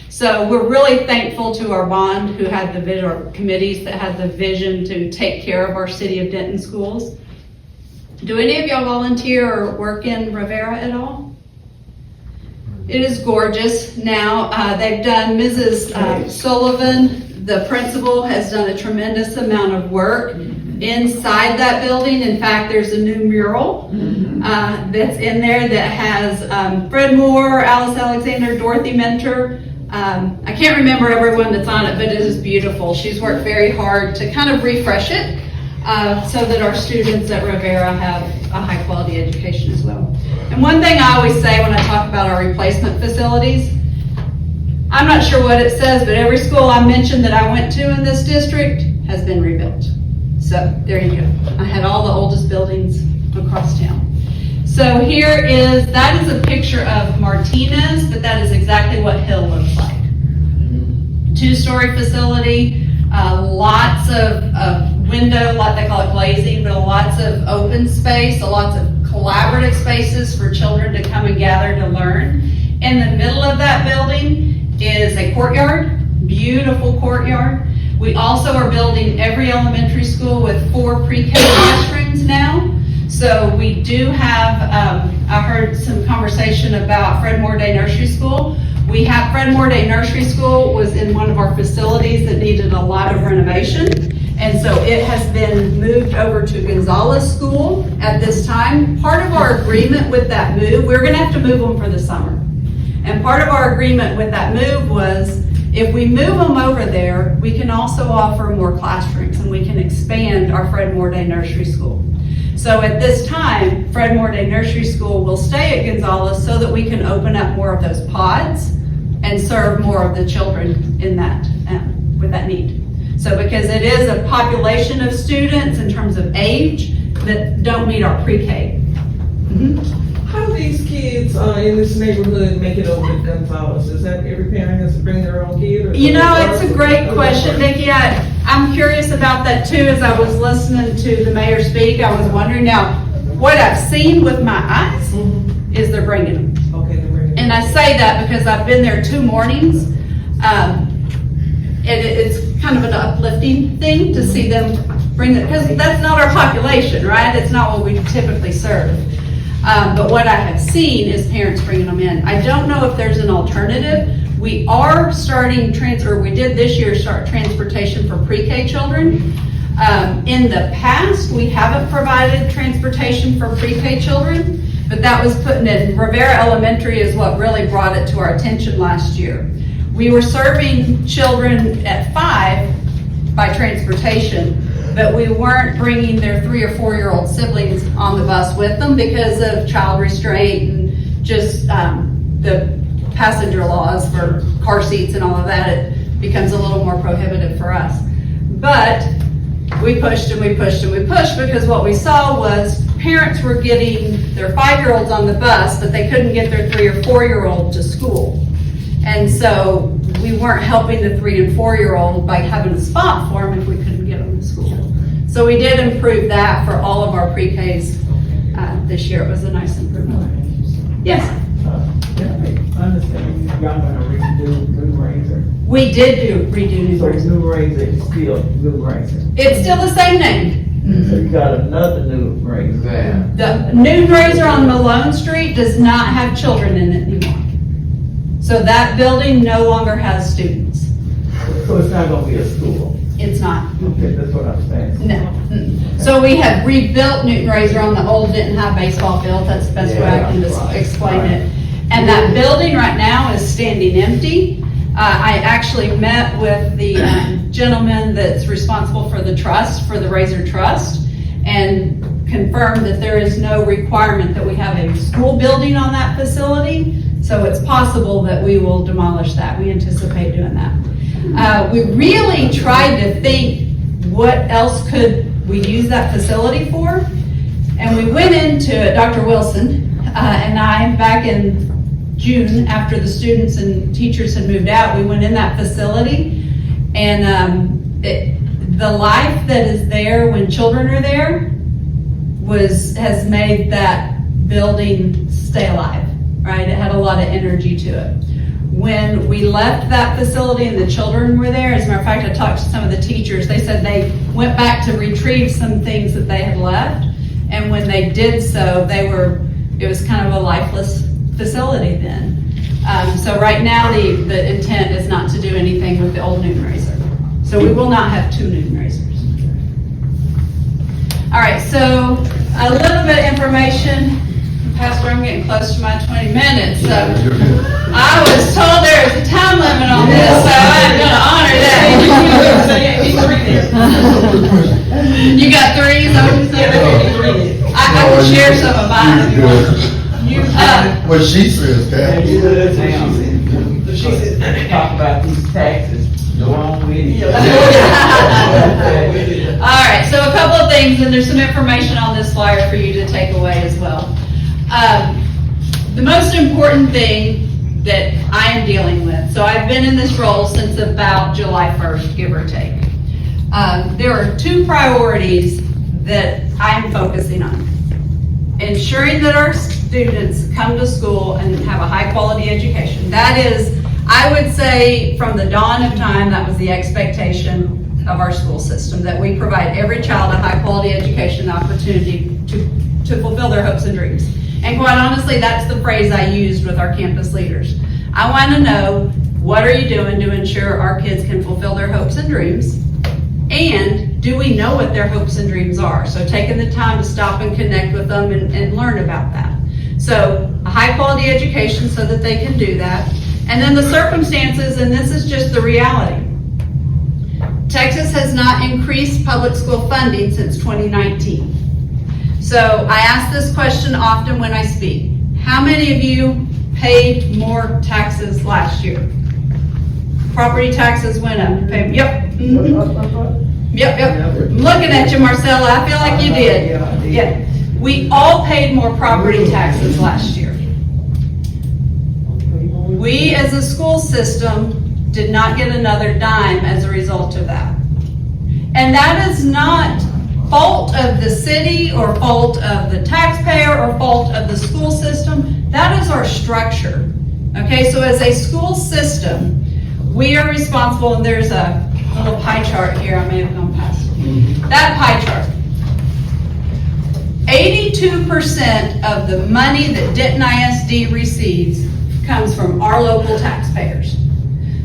So we're really thankful to our bond who had the vision, or committees that had the vision to take care of our City of Denton schools. Do any of y'all volunteer or work in Rivera at all? It is gorgeous now. They've done, Mrs. Sullivan, the principal, has done a tremendous amount of work inside that building. In fact, there's a new mural that's in there that has Fred Moore, Alice Alexander, Dorothy Mentor. I can't remember everyone that's on it, but it is beautiful. She's worked very hard to kind of refresh it so that our students at Rivera have a high quality education as well. And one thing I always say when I talk about our replacement facilities, I'm not sure what it says, but every school I mentioned that I went to in this district has been rebuilt. So there you go. I had all the oldest buildings across town. So that is a picture of Martinez, but that is exactly what Hill looks like. 2-story facility, lots of window, like they call it glazing, but lots of open space, lots of collaborative spaces for children to come and gather to learn. In the middle of that building is a courtyard, beautiful courtyard. We also are building every elementary school with 4 pre-K classrooms now. So we do have, I heard some conversation about Fred Moore Day Nursery School. We have Fred Moore Day Nursery School was in one of our facilities that needed a lot of renovation. And so it has been moved over to Gonzalez School at this time. Part of our agreement with that move, we're gonna have to move them for the summer. And part of our agreement with that move was, if we move them over there, we can also offer more classrooms and we can expand our Fred Moore Day Nursery School. So at this time, Fred Moore Day Nursery School will stay at Gonzalez so that we can open up more of those pods and serve more of the children in that, with that need. So because it is a population of students in terms of age that don't meet our pre-K. How do these kids in this neighborhood make it over to Gonzalez? Is that every parent has to bring their own kid? Or You know, it's a great question, Vicki. I'm curious about that too. As I was listening to the mayor speak, I was wondering, now, what I've seen with my eyes is they're bringing them. Okay, they're bringing them. And I say that because I've been there 2 mornings. It's kind of an uplifting thing to see them bring it, because that's not our population, right? It's not what we typically serve. But what I have seen is parents bringing them in. I don't know if there's an alternative. We are starting we did this year start transportation for pre-K children. In the past, we haven't provided transportation for pre-K children, but that was putting it, Rivera Elementary is what really brought it to our attention last year. We were serving children at 5 by transportation, but we weren't bringing their 3 or 4-year-old siblings on the bus with them because of child restraint and just the passenger laws for car seats and all of that. It becomes a little more prohibitive for us. But we pushed and we pushed and we pushed, because what we saw was parents were getting their 5-year-olds on the bus, but they couldn't get their 3 or 4-year-old to school. And so we weren't helping the 3 and 4-year-old by having a spot for them if we couldn't get them to school. So we did improve that for all of our pre-Ks this year. It was a nice improvement. Yes? I understand y'all gonna redo New Razor. We did redo New So Razor. New Razor is still New Razor. It's still the same name. So you got another New Razor. The New Razor on Malone Street does not have children in it anymore. So that building no longer has students. So it's not gonna be a school. It's not. Okay, that's what I'm saying. No. So we have rebuilt Newton Razor on the old Denton High baseball field. That's the best way I can just explain it. And that building right now is standing empty. I actually met with the gentleman that's responsible for the trust, for the Razor Trust, and confirmed that there is no requirement that we have a school building on that facility. So it's possible that we will demolish that. We anticipate doing that. We really tried to think, what else could we use that facility for? And we went into it, Dr. Wilson and I, back in June, after the students and teachers had moved out, we went in that facility, and the life that is there when children are there has made that building stay alive, right? It had a lot of energy to it. When we left that facility and the children were there, as a matter of fact, I talked to some of the teachers, they said they went back to retrieve some things that they had left, and when they did so, it was kind of a lifeless facility then. So right now, the intent is not to do anything with the old Newton Razor. So we will not have 2 Newton Razors. All right, so a little bit of information. Pastor, I'm getting close to my 20 minutes, so I was told there was a time limit on this, so I'm gonna honor that. You got 3, is that what you said? I can share some of mine. What she says, Dad. She said, talk about these taxes. Go on with it. All right, so a couple of things, and there's some information on this flyer for you to take away as well. The most important thing that I am dealing with, so I've been in this role since about July 1st, give or take. There are 2 priorities that I'm focusing on. Ensuring that our students come to school and have a high quality education. That is, I would say, from the dawn of time, that was the expectation of our school system, that we provide every child a high quality education opportunity to fulfill their hopes and dreams. And quite honestly, that's the phrase I used with our campus leaders. I want to know, what are you doing to ensure our kids can fulfill their hopes and dreams? And do we know what their hopes and dreams are? So taking the time to stop and connect with them and learn about that. So a high quality education so that they can do that. And then the circumstances, and this is just the reality. Texas has not increased public school funding since 2019. So I ask this question often when I speak. How many of you paid more taxes last year? Property taxes went up. Yep. Mm-hmm. Yep. I'm looking at you, Marcella. I feel like you did. Yeah. We all paid more property taxes last year. We as a school system did not get another dime as a result of that. And that is not fault of the city or fault of the taxpayer or fault of the school system. That is our structure. Okay, so as a school system, we are responsible, and there's a little pie chart here, I may have gone past it. That pie chart. 82% of the money that Denton ISD receives comes from our local taxpayers.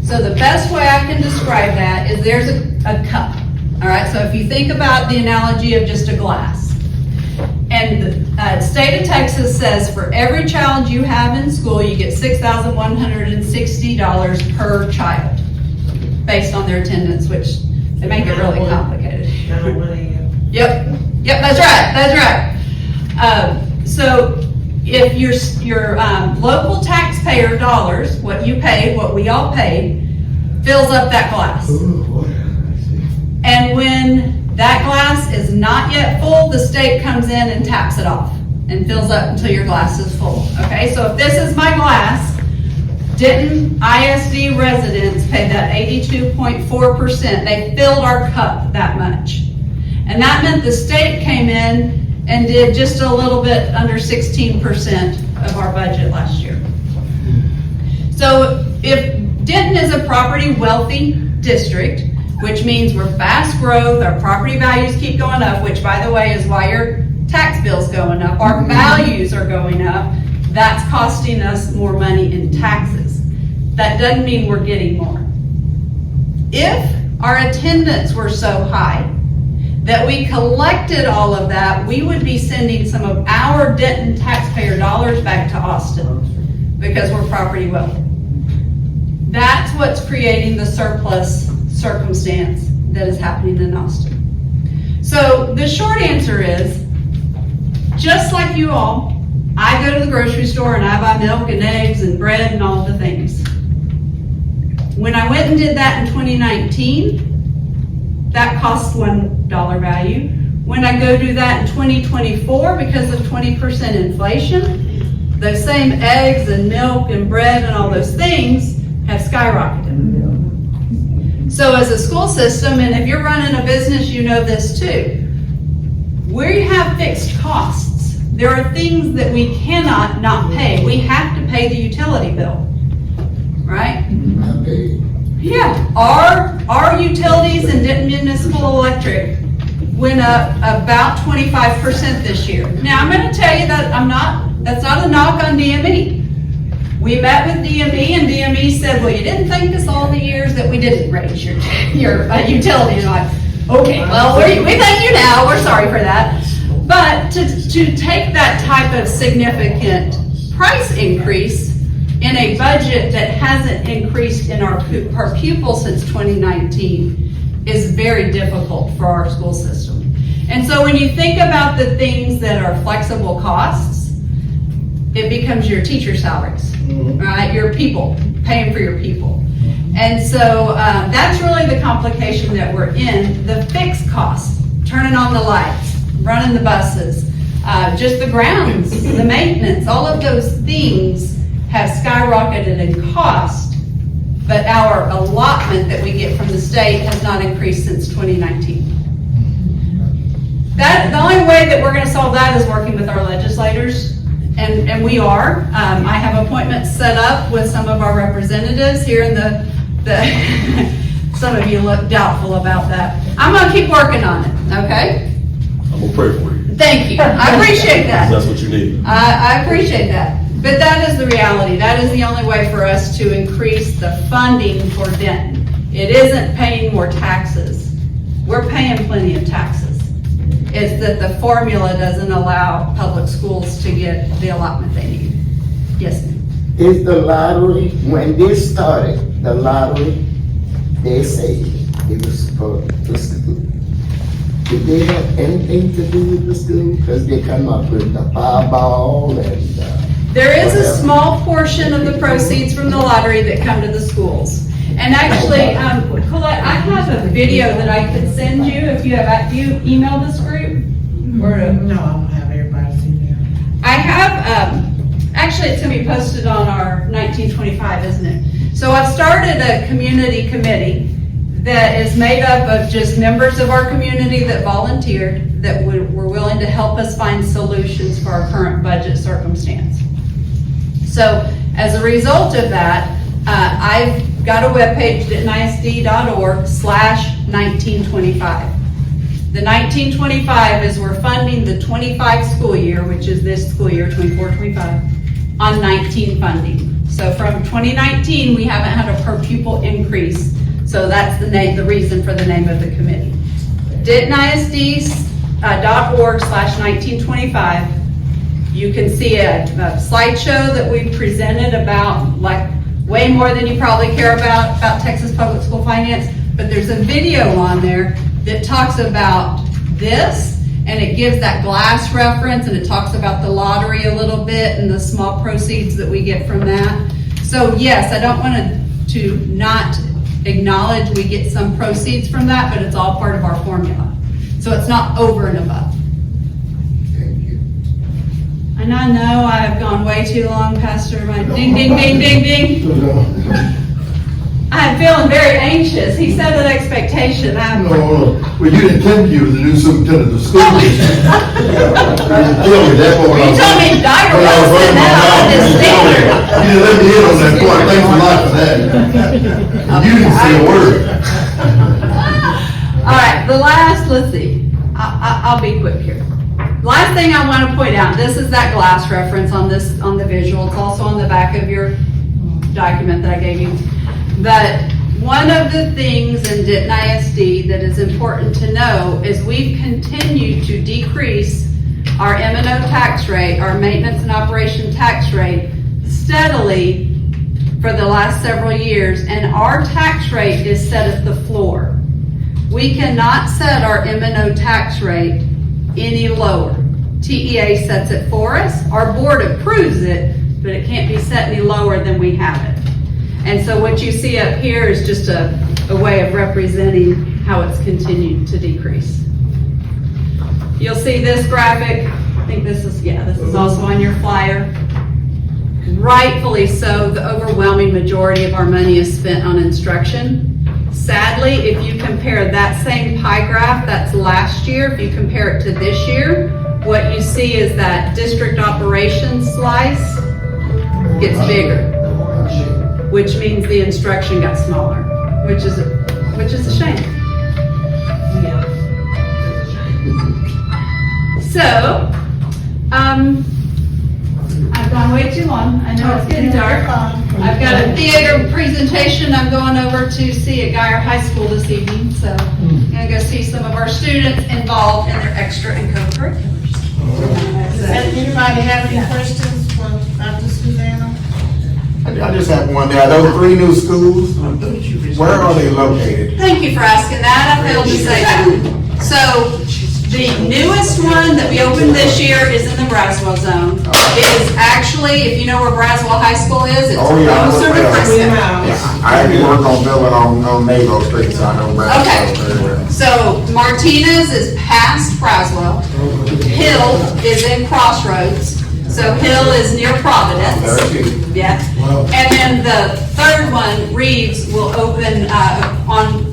So the best way I can describe that is there's a cup. All right, so if you think about the analogy of just a glass. And the state of Texas says for every child you have in school, you get $6,160 per child based on their attendance, which they make it really complicated. Yep, that's right. So if your local taxpayer dollars, what you paid, what we all paid, fills up that glass. And when that glass is not yet full, the state comes in and taps it off and fills up until your glass is full. Okay, so if this is my glass, Denton ISD residents paid that 82.4%. They filled our cup that much. And that meant the state came in and did just a little bit under 16% of our budget last year. So if Denton is a property wealthy district, which means we're fast growth, our property values keep going up, which by the way is why your tax bill's going up, our values are going up, that's costing us more money in taxes. That doesn't mean we're getting more. If our attendance were so high that we collected all of that, we would be sending some of our Denton taxpayer dollars back to Austin because we're property wealthy. That's what's creating the surplus circumstance that is happening in Austin. So the short answer is, just like you all, I go to the grocery store and I buy milk and eggs and bread and all the things. When I went and did that in 2019, that costs $1 value. When I go do that in 2024, because of 20% inflation, those same eggs and milk and bread and all those things have skyrocketed. So as a school system, and if you're running a business, you know this too, we have fixed costs. There are things that we cannot not pay. We have to pay the utility bill, right? Yeah, our utilities and Denton Municipal Electric went up about 25% this year. Now I'm going to tell you that that's not a knock on DME. We met with DME and DME said, well, you didn't thank us all the years that we didn't raise your utilities. And I'm like, okay, well, we thank you now. We're sorry for that. But to take that type of significant price increase in a budget that hasn't increased in our per pupil since 2019 is very difficult for our school system. And so when you think about the things that are flexible costs, it becomes your teacher salaries, right? Your people, paying for your people. And so that's really the complication that we're in. The fixed costs, turning on the lights, running the buses, just the grounds, the maintenance, all of those things have skyrocketed in cost, but our allotment that we get from the state has not increased since 2019. The only way that we're going to solve that is working with our legislators. And we are. I have appointments set up with some of our representatives here in the some of you look doubtful about that. I'm going to keep working on it, okay? I'm going to pray for you. Thank you. I appreciate that. That's what you need. I appreciate that. But that is the reality. That is the only way for us to increase the funding for Denton. It isn't paying more taxes. We're paying plenty of taxes. It's that the formula doesn't allow public schools to get the allotment they need. Yes, ma'am. Is the lottery, when they started, the lottery, they say it was for the school. Did they have anything to do with the school? Because they come up with the Powerball and, There is a whatever. small portion of the proceeds from the lottery that come to the schools. And actually, Colette, I have a video that I could send you if you have, do you email this group? Or, No, I don't have everybody's email. I have, actually, it's gonna be posted on our 1925, isn't it? So I've started a community committee that is made up of just members of our community that volunteered, that were willing to help us find solutions for our current budget circumstance. So as a result of that, I've got a webpage, dentonisd.org/1925. The 1925 is we're funding the 25 school year, which is this school year, 24-25, on 19 funding. So from 2019, we haven't had a per pupil increase. So that's the name, the reason for the name of the committee. dentonisd.org/1925. You can see a slideshow that we presented about, like, way more than you probably care about Texas public school finance, but there's a video on there that talks about this, and it gives that glass reference, and it talks about the lottery a little bit and the small proceeds that we get from that. So yes, I don't want to not acknowledge we get some proceeds from that, but it's all part of our formula. So it's not over and above. Thank you. And I know I have gone way too long, Pastor. My ding, ding, ding, ding, ding. I'm feeling very anxious. He set an expectation. No, well, you didn't tell me you were the new superintendent of schools. You didn't tell me that. You told me Dr. Wilson now, I just standard. You didn't let me in on that point. Thanks a lot for that. You didn't say a word. All right, the last, let's see. I'll be quick here. Last thing I want to point out, this is that glass reference on the visual. It's also on the back of your document that I gave you. But one of the things in Denton ISD that is important to know is we've continued to decrease our M&O tax rate, our maintenance and operation tax rate, steadily for the last several years, and our tax rate is set at the floor. We cannot set our M&O tax rate any lower. TEA sets it for us, our board approves it, but it can't be set any lower than we have it. And so what you see up here is just a way of representing how it's continued to decrease. You'll see this graphic, I think this is also on your flyer. Rightfully so, the overwhelming majority of our money is spent on instruction. Sadly, if you compare that same pie graph, that's last year, if you compare it to this year, what you see is that district operations slice gets bigger, which means the instruction got smaller, which is a shame. So, I've gone way too long. I know it's getting dark. I've got a theater presentation I'm going over to see at Geyer High School this evening, so I'm gonna go see some of our students involved in their extra and co-curriculars. Does anybody have any questions for Dr. Susannah? I just have one there. Are those 3 new schools? Where are they located? Thank you for asking that. I failed to say that. So the newest one that we opened this year is in the Braswell zone. It is actually, if you know where Braswell High School is, it's closer to Frisco. I actually work on building on Naval Street, so I know Okay. Braswell very well. So Martinez is past Braswell. Hill is in Crossroads. So Hill is near Providence. Yeah. And then the third one, Reeves, will open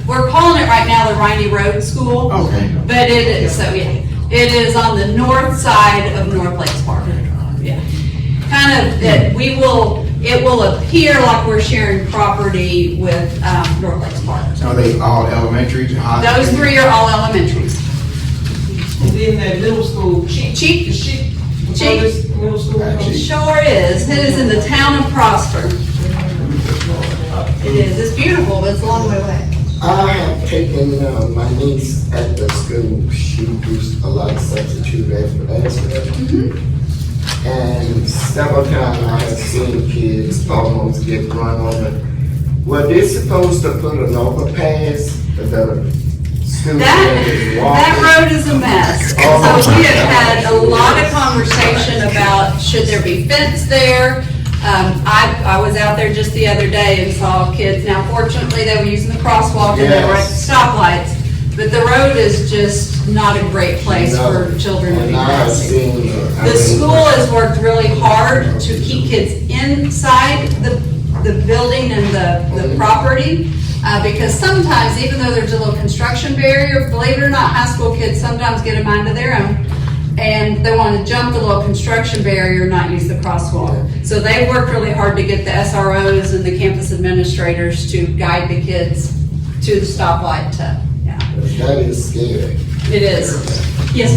we're calling it right now the Riney Road School. Okay. But it is, it is on the north side of North Lakes Park. Yeah. Kind of, it will appear like we're sharing property with North Lakes Park. Are they all elementary to high? Those 3 are all elementaries. And then that middle school, Cheek. middle school. It sure is. It is in the town of Prosper. It is. It's beautiful, but it's a long way away. I have taken my niece at the school. She used a lot of substitute after and several times I have seen kids almost get run over. Were they supposed to put an overpass that the students That road is a mess. And so we have had a lot of conversation about, should there be fence there? I was out there just the other day and saw kids. Now fortunately, they were using the crosswalk and they were at the stoplights. But the road is just not a great place for children to be crossing. The school has worked really hard to keep kids inside the building and the property. Because sometimes, even though there's a little construction barrier, believe it or not, high school kids sometimes get a mind of their own. And they want to jump the little construction barrier and not use the crosswalk. So they've worked really hard to get the SROs and the campus administrators to guide the kids to the stoplight That is scary. It is. Yes,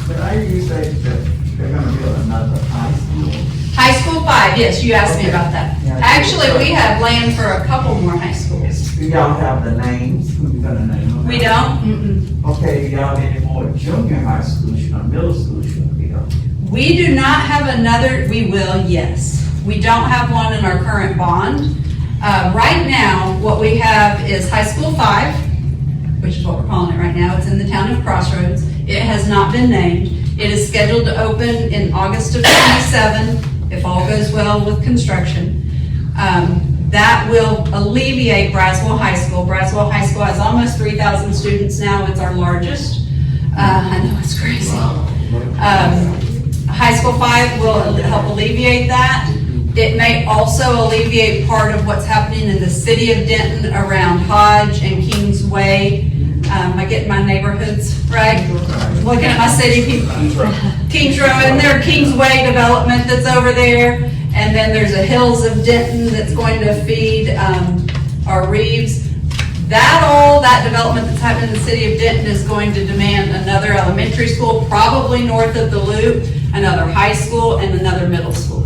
But I hear you say that they're gonna build another high school. High School 5, yes, you asked me about that. Actually, we have land for a couple more high schools. Do y'all have the names? Who you gonna name them? We don't? Okay, do y'all have any more junior high schools, middle schools you gonna build? We do not have another, we will, yes. We don't have one in our current bond. Right now, what we have is High School 5, which is what we're calling it right now. It's in the town of Crossroads. It has not been named. It is scheduled to open in August of 27, if all goes well with construction. That will alleviate Braswell High School. Braswell High School has almost 3,000 students now. It's our largest. I know, it's crazy. High School 5 will help alleviate that. It may also alleviate part of what's happening in the city of Denton around Hodge and Kingsway. Am I getting my neighborhoods right? Looking at my city people. Kings Road, and there's Kingsway development that's over there. And then there's a Hills of Denton that's going to feed our Reeves. That development that's happening in the city of Denton is going to demand another elementary school, probably north of the loop, another high school, and another middle school.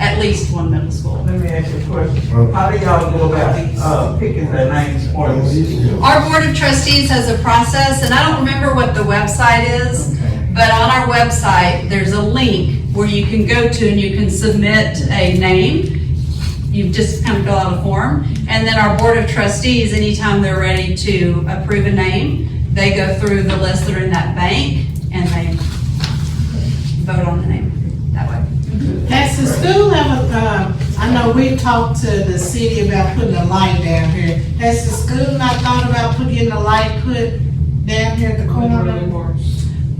At least one middle school. Let me ask you a question. How do y'all go about picking the names for the school? Our board of trustees has a process, and I don't remember what the website is, but on our website, there's a link where you can go to and you can submit a name. You just kind of fill out a form, and then our board of trustees, anytime they're ready to approve a name, they go through the list that are in that bank, and they vote on the name that way. Has the school ever, I know we talked to the city about putting a light down here. Has the school not thought about putting a light put down here at the corner?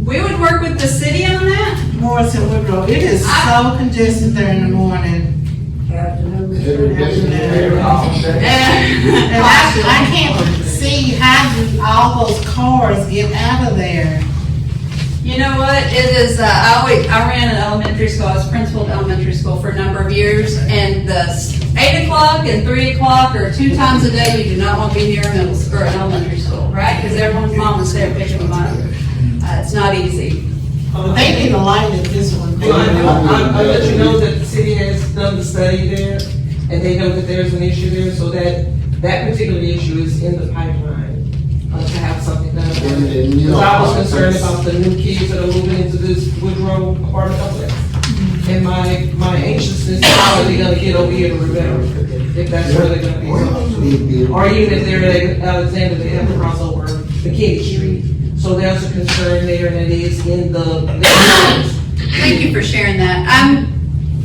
We would work with the city on that. Morris and Woodrow, it is so congested there in the morning. And I can't see how do all those cars get out of there. You know what, it is, I ran an elementary school, I was principal at elementary school for a number of years, and the 8 o'clock and 3 o'clock are 2 times a day you do not want to be near a middle school or an elementary school, right? Because everyone's mom is there picking them up. It's not easy. They need a light at this one. I'll let you know that the city has done the study there, and they know that there's an issue there, so that particular issue is in the pipeline to have something done. Because I was concerned about the new kids that are moving into this Woodrow apartment complex. And my anxiousness is how are they gonna get over here to Rivera, if that's where they're gonna be. Or even if they're at Alexander, they have to cross over McKinney Street. So there's a concern there, and it is in the. Thank you for sharing that.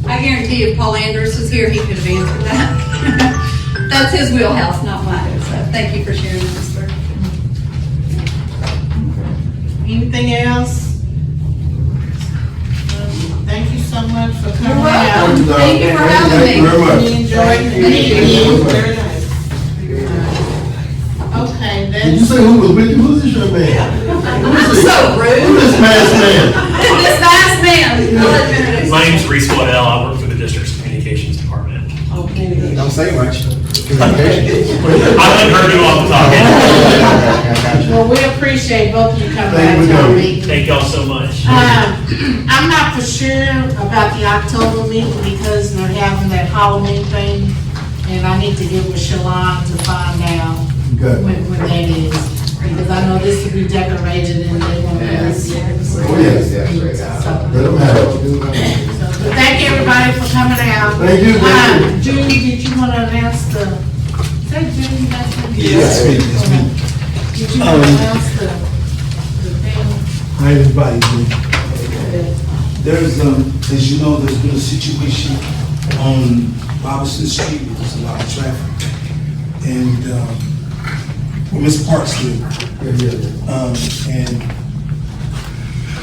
I guarantee if Paul Andrews was here, he could have answered that. That's his wheelhouse, not mine, so thank you for sharing that, sir. Anything else? Thank you so much for coming You're out. welcome. Thank you for having me. Thank you very much. We enjoyed meeting you. Very nice. Okay, Did you that's, say who was with you? Who's this young man? I'm so rude. Who's this masked man? This nice man. I'll let you introduce My name's Reese Waddell. I work for the district's communications department. Don't say much. I let her do all the talking. well, we appreciate both of you coming Thank out you. to our meeting. Thank y'all so much. I'm not for sure about the October meeting because they're having that Halloween thing, and I need to get with Shalon to find out. Good. when that is. Because I know this will be decorated and they want this. Oh, yes. Let them have it. But thank everybody for coming out. Thank you. Judy, did you want to announce the, is that Judy? Yes, ma'am. Did you want to announce the thing? Hi, everybody. There's, as you know, there's been a situation on Robinson Street, where there's a lot of traffic. And, where Miss Parks live. And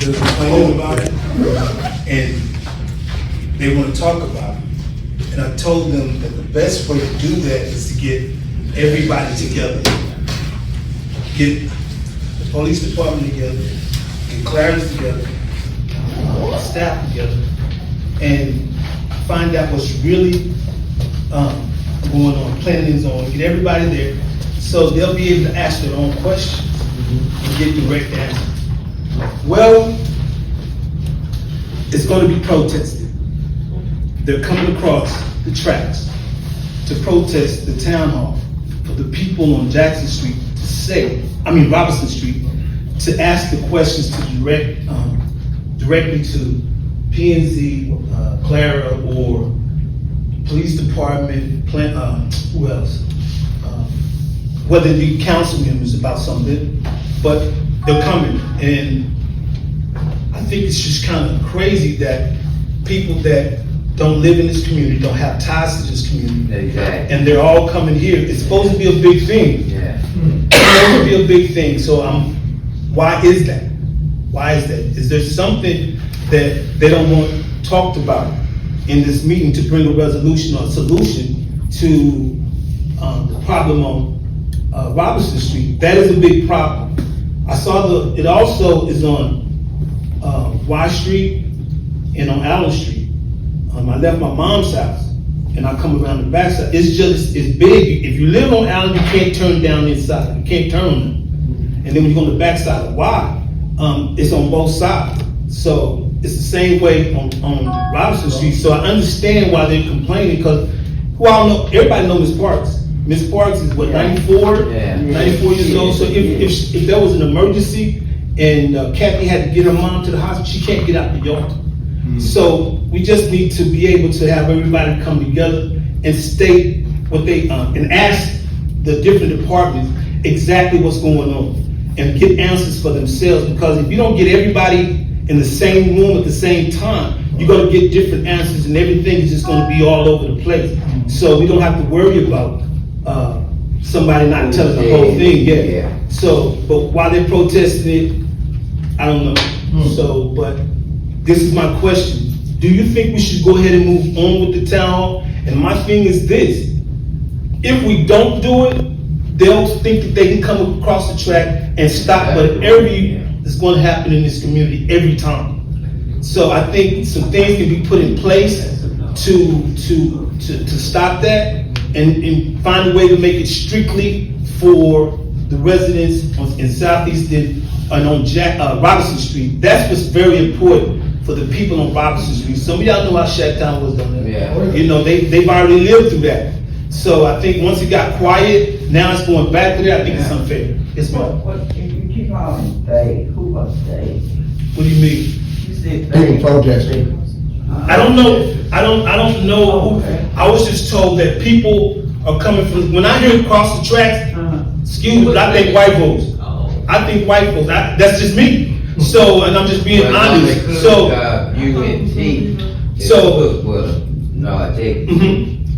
they're complaining about it, and they want to talk about it. And I told them that the best way to do that is to get everybody together. Get the police department together, get Clarence together, staff together, and find out what's really going on, planning is on, get everybody there, so they'll be able to ask their own questions and get direct answers. Well, it's going to be protested. They're coming across the tracks to protest the town hall for the people on Jackson Street to say, Robinson Street, to ask the questions to directly to P&Z, Clara, or police department, who else? Whether it be council members about something, but they're coming. And I think it's just kind of crazy that people that don't live in this community, don't have ties to this community. Exactly. And they're all coming here. It's supposed to be a big thing. Yeah. It's supposed to be a big thing. So why is that? Why is that? Is there something that they don't want talked about in this meeting to bring a resolution or a solution to the problem on Robinson Street? That is a big problem. I saw it also is on Y Street and on Allen Street. I left my mom's house and I come around the backside. It's big. If you live on Allen, you can't turn down inside. You can't turn on them. And then when you go on the backside of Y, it's on both sides. So it's the same way on Robinson Street. So I understand why they're complaining, because everybody knows Miss Parks. Miss Parks is what, 94? Yeah. 94 years old. So if there was an emergency and Kathy had to get her mom to the hospital, she can't get out the yard. So we just need to be able to have everybody come together and state what they, and ask the different departments exactly what's going on and get answers for themselves. Because if you don't get everybody in the same room at the same time, you're going to get different answers and everything is just going to be all over the place. So we don't have to worry about somebody not telling the whole thing yet. Yeah. So, but while they're protesting it, I don't know. So, but this is my question. Do you think we should go ahead and move on with the town hall? And my thing is this: if we don't do it, they'll think that they can come across the track and stop whatever is going to happen in this community every time. So I think some things can be put in place to stop that and find a way to make it strictly for the residents in Southeast and on Robinson Street. That's what's very important for the people on Robinson Street. Some of y'all know how Shacktown was on there. Yeah. You know, they've already lived through that. So I think once it got quiet, now it's going back to there. I think it's unfair. Yes, ma'am. What you keep calling they? Who was they? What do you mean? You said they. People protesting. I don't know. I don't know. Okay. I was just told that people are coming from. When I hear across the tracks, excuse me, but I think white folks. I think white folks. That's just me. So, and I'm just being honest. So,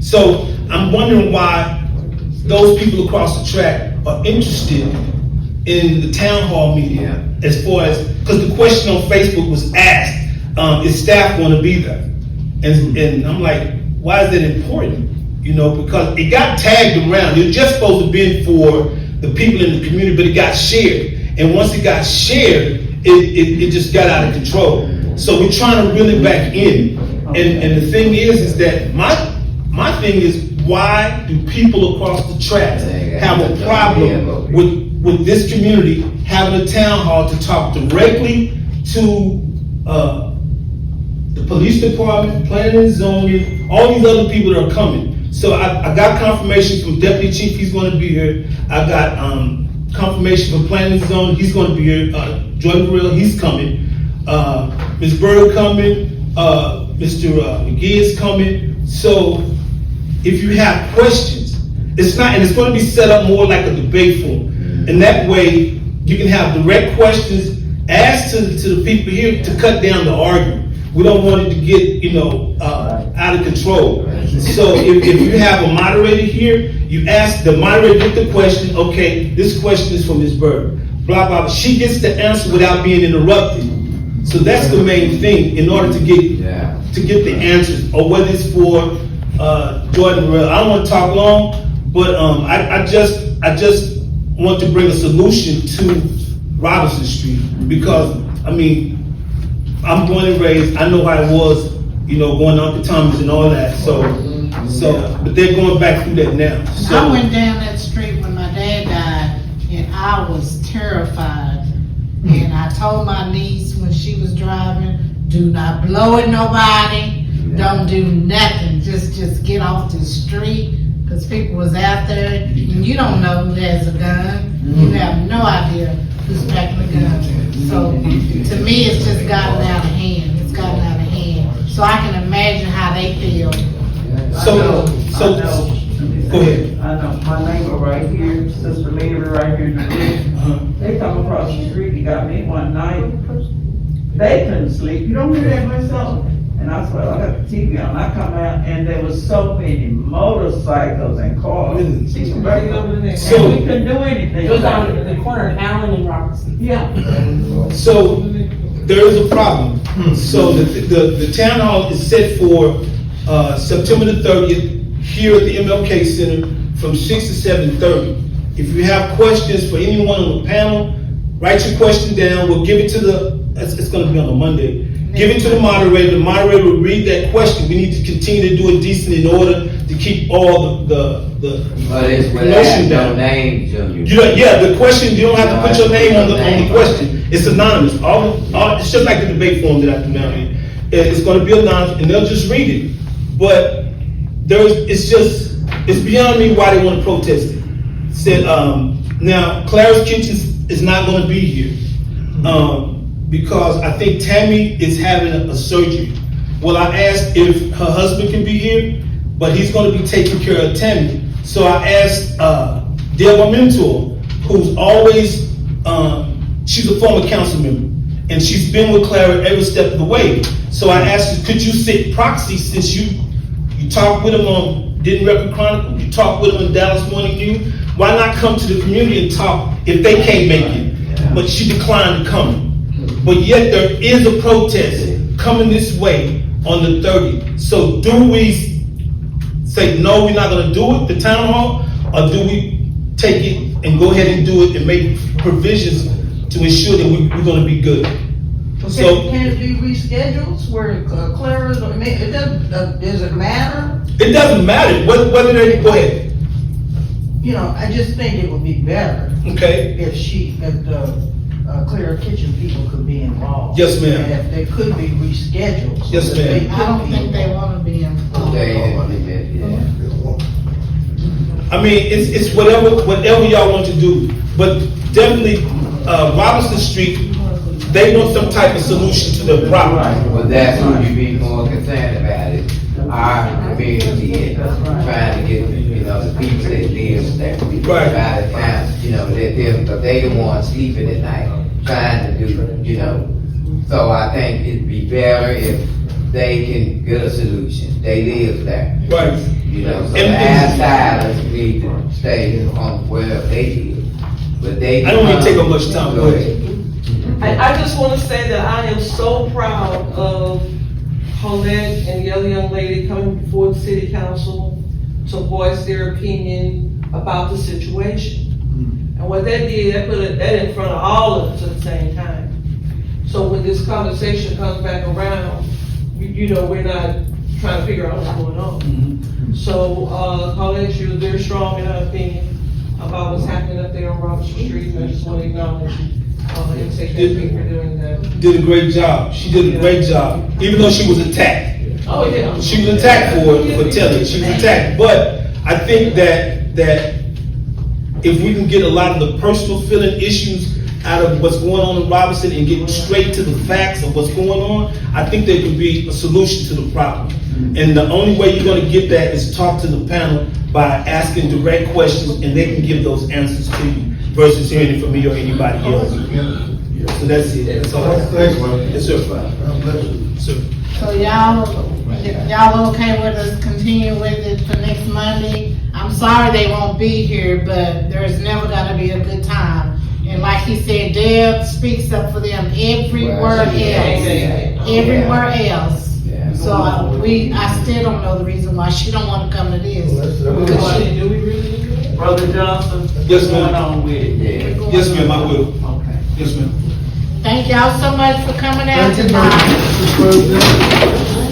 so I'm wondering why those people across the track are interested in the town hall meeting, as far as, because the question on Facebook was asked, is staff going to be there? And I'm like, why is that important? You know, because it got tagged around. It was just supposed to be for the people in the community, but it got shared. And once it got shared, it just got out of control. So we're trying to reel it back in. And the thing is that my thing is, why do people across the tracks have a problem with this community having a town hall to talk directly to the police department, planning and zoning, all these other people that are coming? So I got confirmation from Deputy Chief, he's going to be here. I got, confirmation for planning zone, he's gonna be here, Jordan Grill, he's coming. Ms. Byrd coming, Mr. McGee is coming. So if you have questions, it's not, and it's gonna be set up more like a debate forum. And that way, you can have direct questions asked to the people here to cut down the argument. We don't want it to get, out of control. So if you have a moderator here, you ask the moderator, get the question, okay, this question is from Ms. Byrd, blah, blah, blah. She gets the answer without being interrupted. So that's the main thing in order to get the answers, or whether it's for Jordan. I don't want to talk long, but I just want to bring a solution to Robinson Street, because I'm born and raised. I know how it was, going up to Thomas and all that. So, but they're going back through that now. So, I went down that street when my dad died, and I was terrified. And I told my niece when she was driving, do not blow at nobody, don't do nothing, just get off the street, because people was out there, and you don't know who has a gun, you have no idea who's packing a gun. So, to me, it's just gotten out of hand, so I can imagine how they feel. So, go ahead. I know, my neighbor right here, Sister Lady right here, they come across the street, he got me one night, they couldn't sleep, you don't hear that myself? And I swear, I got the TV on, I come out, and there was so many motorcycles and cars. She was right over there, and we couldn't do anything. It was on the corner of Allen and Robertson. Yeah. So there is a problem. So the town hall is set for September the 30th here at the MLK Center from 6 to 7:30. If you have questions for anyone on the panel, write your question down. We'll give it to it's going to be on a Monday. Give it to the moderator. The moderator will read that question. We need to continue to do it decent in order to keep all the motion down. The question, you don't have to put your name on the question. It's anonymous. It's just like the debate forum that I do now. It's going to be anonymous, and they'll just read it. But it's beyond me why they want to protest it. Said now Clara's Kitchen is not going to be here. Because I think Tammy is having a surgery. Well, I asked if her husband can be here, but he's going to be taking care of Tammy. So I asked Dale, my mentor, who's always, she's a former council member, and she's been with Clara every step of the way. So I asked her, could you sit proxy, since you talked with him on Denton Record Chronicle, you talked with him in Dallas Morning News, why not come to the community and talk if they can't make it? But she declined to come. But yet there is a protest coming this way on the 30th. So do we say, no, we're not gonna do it, the town hall, or do we take it and go ahead and do it and make provisions to ensure that we're gonna be good? So Can it be rescheduled where Clara, does it matter? It doesn't matter, whether they, go ahead. I just think it would be better. Okay. If the Clara Kitchen people could be involved. Yes, ma'am. And if they could be rescheduled. So Yes, ma'am. I don't think they want to be involved. It's whatever y'all want to do, but definitely, Robinson Street, they want some type of solution to the problem. Well, that's what you be more concerned about it. Our community and trying to get, the people that live there. Right. By the time, let them, but they the ones sleeping at night, trying to do, So I think it'd be better if they can get a solution. They live there. Right. So outsiders need to stay on where they live. But they. I don't need to take up much time. Go ahead. I just want to say that I am so proud of Colleen and the other young lady coming before the city council to voice their opinion about the situation. And what they did, they put that in front of all of us at the same time. So when this conversation comes back around, we're not trying to figure out what's going on. So Colleen, she was very strong in her opinion about what's happening up there on Robinson Street, and I just want to acknowledge and say thank you for doing that. Did a great job. She did a great job, even though she was attacked. Oh, yeah. She was attacked for telling. She was attacked, but I think that if we can get a lot of the personal feeling issues out of what's going on in Robinson and get straight to the facts of what's going on, I think there could be a solution to the problem. And the only way you're gonna get that is talk to the panel by asking direct questions, and they can give those answers to you versus hearing it from me or anybody else. So that's it. That's all. Thanks, man. Yes, sir. God bless you. Sir. So y'all okay with us continue with it for next Monday? I'm sorry they won't be here, but there's never gonna be a good time. And like he said, Deb speaks up for them everywhere else. Everywhere else. So I still don't know the reason why she don't wanna come to this. Brother Johnson? Yes, what's ma'am. going on with it? Yes, ma'am, I will. Okay. Yes, ma'am. Thank y'all so much for coming out Thank you, tonight. Mr. President.